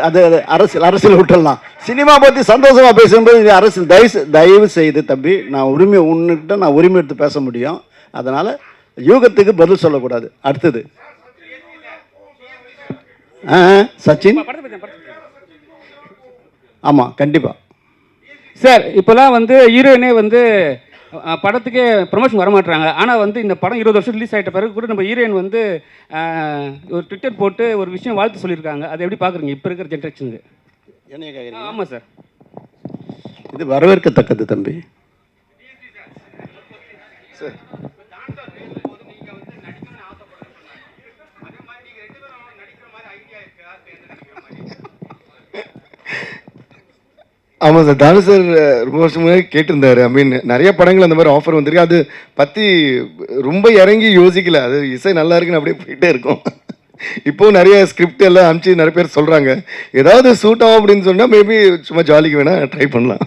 அரசியல் விட்டுடலாம். சினிமா பற்றி சந்தோஷமாக பேசும்போது இது அரசியல். தயவு செய்து தம்பி, நான் உரிமை எடுத்து பேச முடியும். அதனால் யூகத்துக்கு பதில் சொல்லக்கூடாது. அடுத்தது சச்சின். ஆமாம், கண்டிப்பாக சார். இப்போலாம் வந்து ஹீரோயினே வந்து படத்துக்கே ப்ரொமோஷன் வரமாட்டாங்க. ஆனால் வந்து இந்த படம் 20 வருஷம் ரிலீஸ் ஆகிட்ட பிறகு கூட நம்ம ஹீரோயின் வந்து ஒரு ட்விட்டர் போட்டு ஒரு விஷயம் வாழ்த்து சொல்லியிருக்காங்க. அதை எப்படி பார்க்குறீங்க இப்போ இருக்கிற ஜென்ரேஷனுக்கு? என்ன கேட்குறீங்க? ஆமாம் சார். இது வரவேற்கத்தக்கது தம்பி. சார், ஆமாம் சார். தானு சார் ரொம்ப வருஷம் முன்னாடி கேட்டிருந்தாரு. ஐ மீன் நிறைய படங்கள் அந்த மாதிரி ஆஃபர் வந்திருக்கு. அது பற்றி ரொம்ப இறங்கி யோசிக்கல. அது இசை நல்லா இருக்குன்னு அப்படியே போயிட்டே இருக்கும். இப்போது நிறைய ஸ்கிரிப்ட் எல்லாம் அனுப்பிச்சு நிறைய பேர் சொல்கிறாங்க. ஏதாவது சூட் ஆகும் அப்படின்னு சொன்னால் மேபி சும்மா ஜாலிக்கு வேணால் ட்ரை பண்ணலாம்.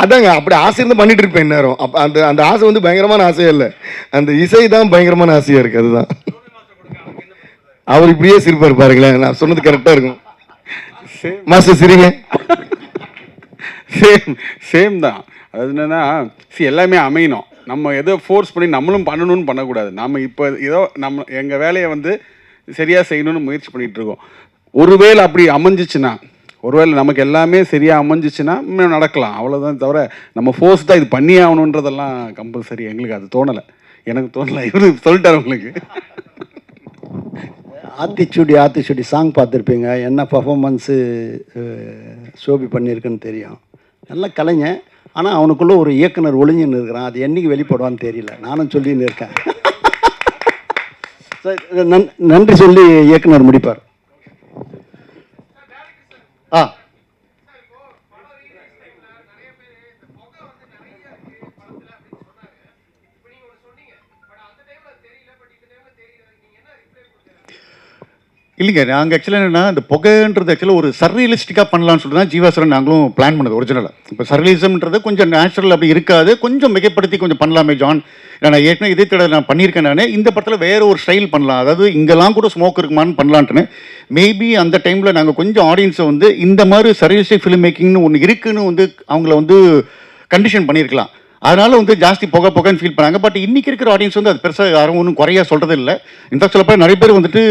அதாங்க, அப்படி ஆசை இருந்து பண்ணிட்டு இருப்பேன் நேரம். அப்போ அந்த ஆசை வந்து பயங்கரமான ஆசையே இல்லை, அந்த இசை தான் பயங்கரமான ஆசையாக இருக்குது. அதுதான். அவர் இப்படியே சிரிப்பார் பாருங்களேன். நான் சொன்னது கரெக்டாக இருக்கும். மாஸ்டர் சிரிங்க. சேம் தான். அது என்னன்னா, எல்லாமே அமையணும். நம்ம எதோ ஃபோர்ஸ் பண்ணி நம்மளும் பண்ணணும்னு பண்ணக்கூடாது. நம்ம இப்போ ஏதோ எங்கள் வேலையை வந்து சரியாக செய்யணும்னு முயற்சி பண்ணிகிட்டு இருக்கோம். ஒருவேளை அப்படி அமைஞ்சிச்சுன்னா, ஒருவேளை நமக்கு எல்லாமே சரியாக அமைஞ்சிச்சுன்னா இன்னும் நடக்கலாம், அவ்வளோதான். தவிர நம்ம ஃபோர்ஸ் தான் இது பண்ணி ஆகணுன்றதெல்லாம் கம்பல்சரி எங்களுக்கு அது தோணலை. எனக்கு தோணலை. இவரு சொல்லிட்டார் உங்களுக்கு. ஆத்திச்சூடி சாங் பார்த்துருப்பீங்க. என்ன பர்ஃபார்மன்ஸு ஷோபி பண்ணியிருக்குன்னு தெரியும். நல்ல கலைஞன். ஆனால் அவனுக்குள்ளே ஒரு இயக்குனர் ஒளிஞ்சுன்னு இருக்கிறான். அது என்றைக்கு வெளிப்படுவான்னு தெரியல. நானும் சொல்லின்னு இருக்கேன். நன்றி சொல்லி இயக்குனர் முடிப்பார். இல்லைங்க, நாங்கள் ஆக்சுவலாக என்னென்னா இந்த புகைன்றது ஆக்சுவலாக ஒரு சர்ரியலிஸ்டிக்காக பண்ணலாம்னு சொல்லிட்டு தான் ஜீவாசுரன் நாங்களும் பிளான் பண்ணது ஒரிஜினலாக. இப்போ சர்ரியலிசம்ன்றது கொஞ்சம் நேச்சுரல் அப்படி இருக்காது, கொஞ்சம் மிகைப்படுத்தி கொஞ்சம் பண்ணலாமே ஜான். நான் ஏற்கனவே இதே தடவை நான் பண்ணியிருக்கேன். நான் இந்த படத்தில் வேறு ஒரு ஸ்டைல் பண்ணலாம், அதாவது இங்கெல்லாம் கூட ஸ்மோக் இருக்குமான்னு பண்ணலான்ட்டுன்னு. மேபி அந்த டைமில் நாங்கள் கொஞ்சம் ஆடியன்ஸை வந்து இந்த மாதிரி சர்ரியலிஸ்டிக் ஃபிலிம் மேக்கிங்னு ஒன்று இருக்குன்னு வந்து அவங்கள வந்து கண்டிஷன் பண்ணியிருக்கலாம். அதனால வந்து ஜாஸ்தி புகைன்னு ஃபீல் பண்ணாங்க. பட் இன்னைக்கு இருக்கிற ஆடியன்ஸ் வந்து அது பெருசாக யாரும் ஒன்றும் குறையா சொல்கிறது இல்லை. இன்ஃபேக்ட் சில பேர் நிறைய பேர் வந்துட்டு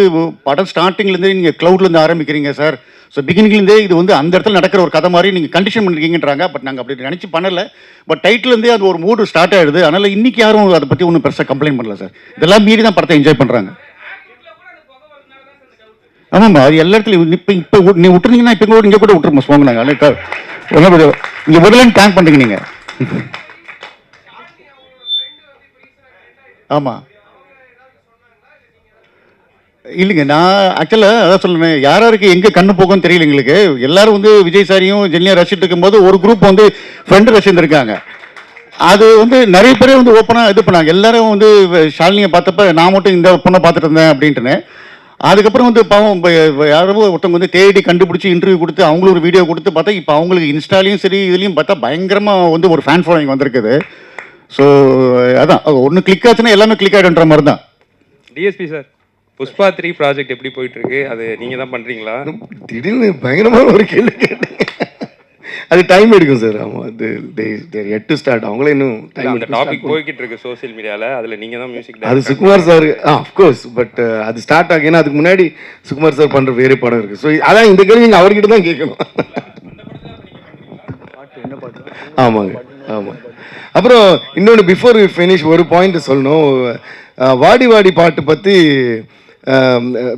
படம் ஸ்டார்டிங்லேருந்தே நீங்கள் க்ளவுட்லேருந்து ஆரம்பிக்கிறீங்க சார், ஸோ பிகினிங்லேருந்தே இது வந்து அந்த இடத்துல நடக்கிற ஒரு கதை மாதிரி நீங்கள் கண்டிஷன் பண்ணிருக்கீங்கன்றாங்க. பட் நாங்கள் அப்படி நினச்சி பண்ணலை. பட் டைட்டிலேருந்தே அது ஒரு மூடு ஸ்டார்ட் ஆகிடுது. அதனால் இன்னைக்கு யாரும் அதை பற்றி ஒன்றும் பெருசாக கம்ப்ளைண்ட் பண்ணல சார். இதெல்லாம் மீறி தான் படத்தை என்ஜாய் பண்ணுறாங்க. ஆமாம்மா, அது எல்லா இடத்துலையும் இப்போ நீ விட்டுருந்தீங்கன்னா இப்போ கூட இங்கே கூட விட்டுருமா ஸ்மோக். நாங்கள் இங்கே முதல்ல தேங்க் பண்ணுறீங்க நீங்கள். ஆமாம் இல்லைங்க, நான் ஆக்சுவலாக அதான் சொல்லுவேன், யாருக்கு எங்கே கண்ணு போகும்னு தெரியல எங்களுக்கு. எல்லாரும் வந்து விஜய் சாரியும் ஜெல்லியா ரசிச்சுட்டு இருக்கும்போது ஒரு குரூப் வந்து ஃப்ரெண்டு ரசிச்சிருக்காங்க. அது வந்து நிறைய பேரே வந்து ஓப்பனாக இது பண்ணாங்க. எல்லாரும் வந்து ஷாலினியை பார்த்தப்ப நான் மட்டும் இந்த பொண்ணை பார்த்துட்டு இருந்தேன் அப்படின்ட்டுன்னு. அதுக்கப்புறம் வந்து பாவம் யாரோ ஒருத்தவங்க வந்து தேடி கண்டுபிடிச்சி இன்டர்வியூ கொடுத்து அவங்களுக்கு ஒரு வீடியோ கொடுத்து பார்த்தா இப்போ அவங்களுக்கு இன்ஸ்டாலையும் சரி இதுலேயும் பார்த்தா பயங்கரமாக வந்து ஒரு ஃபேன் ஃபாலோயிங் வந்திருக்குது. ஸோ அதான் ஒன்று கிளிக் ஆச்சுன்னா எல்லாமே கிளிக் ஆகிடுன்ற மாதிரி தான். டிஎஸ்பி சார், புஷ்பா 3 ப்ராஜெக்ட் எப்படி போயிட்டு இருக்கு? அது நீங்க தான் பண்றீங்களா? திடீர்னு பயங்கரமான ஒரு கேள்வி கேட்டீங்க. அது டைம் எடுக்கும் சார். ஆமாம், அது எட் டு ஸ்டார்ட். அவங்களே இன்னும் டைம். அந்த டாபிக் போய்கிட்டு இருக்கு சோசியல் மீடியாவில், அதில் நீங்கள் தான் மியூசிக். அது சுகுமார் சார் அஃப்கோர்ஸ். பட் அது ஸ்டார்ட் ஆகும். ஏன்னா அதுக்கு முன்னாடி சுகுமார் சார் பண்ணுற வேறு படம் இருக்குது. ஸோ அதான் இந்த கேள்வி நீங்கள் அவர்கிட்ட தான் கேட்கணும். ஆமாங்க, ஆமாம். அப்புறம் இன்னொன்று பிஃபோர் வி ஃபினிஷ் ஒரு பாயிண்ட் சொல்லணும். வாடி வாடி பாட்டு பற்றி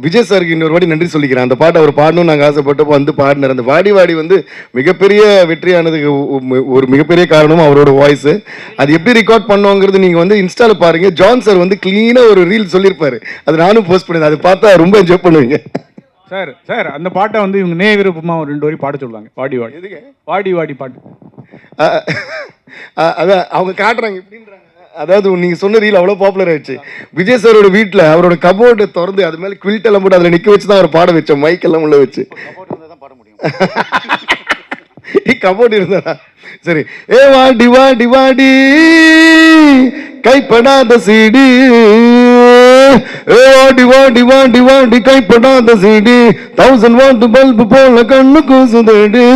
விஜய் சாருக்கு இன்னொரு வாட்டி நன்றி சொல்லிக்கிறேன். அந்த பாட்டை அவர் பாடணும்னு நாங்கள் ஆசைப்பட்டப்போ வந்து பாடினார். அந்த வாடி வாடி வந்து மிகப்பெரிய வெற்றியானதுக்கு ஒரு மிகப்பெரிய காரணம் அவரோட வாய்ஸு. அது எப்படி ரெக்கார்ட் பண்ணோங்கிறது நீங்கள் வந்து இன்ஸ்டாவில் பாருங்கள். ஜான் சார் வந்து க்ளீனாக ஒரு ரீல் சொல்லியிருப்பாரு, அது நானும் போஸ்ட் பண்ணியிருந்தேன். அது பார்த்தா ரொம்ப என்ஜாய் பண்ணுவீங்க சார். அந்த பாட்டை வந்து இவங்க நே விருப்பமாக ஒரு 2 வரி பாட சொல்லுவாங்க. வாடி வாடி எதுக்கு வாடி வாடி பாட்டு. அதான் அவங்க காட்டுறாங்க எப்படின்றாங்க. அதாவது நீங்கள் சொன்ன ரீல் அவ்வளோ பாப்புலர் ஆயிடுச்சு. விஜய் சாரோட வீட்டில் அவரோட கபோர்டை திறந்து அது மேலே குவில்ட் எல்லாம் போட்டு அதில் நிற்க வச்சு தான் அவர் பாட வச்சோம். மைக் எல்லாம் உள்ள வச்சு. கபோர்டு இருந்தா சரி. ஏ வாடி வாடி வாடி கைப்படாத சீடி, ஏ வாடி வாடி வாடி வாடி கைப்படாத சீடி, 1000 வாட் பல்பு போல கண்ணு கூசுதடி.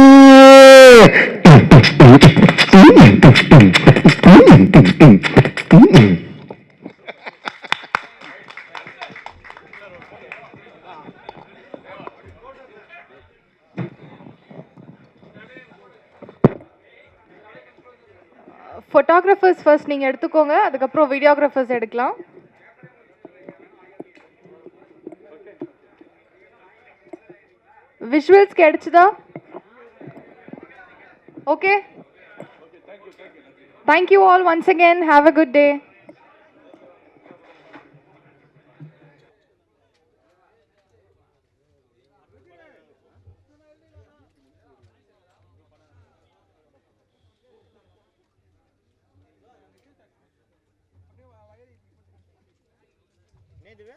ஃபோட்டோகிராஃபர்ஸ் ஃபர்ஸ்ட் நீங்கள் எடுத்துக்கோங்க, அதுக்கப்புறம் வீடியோகிராஃபர்ஸ் எடுக்கலாம். விஷுவல்ஸ் கிடைச்சதா? Okay, thank you all once again. Have a good day. நேதுவே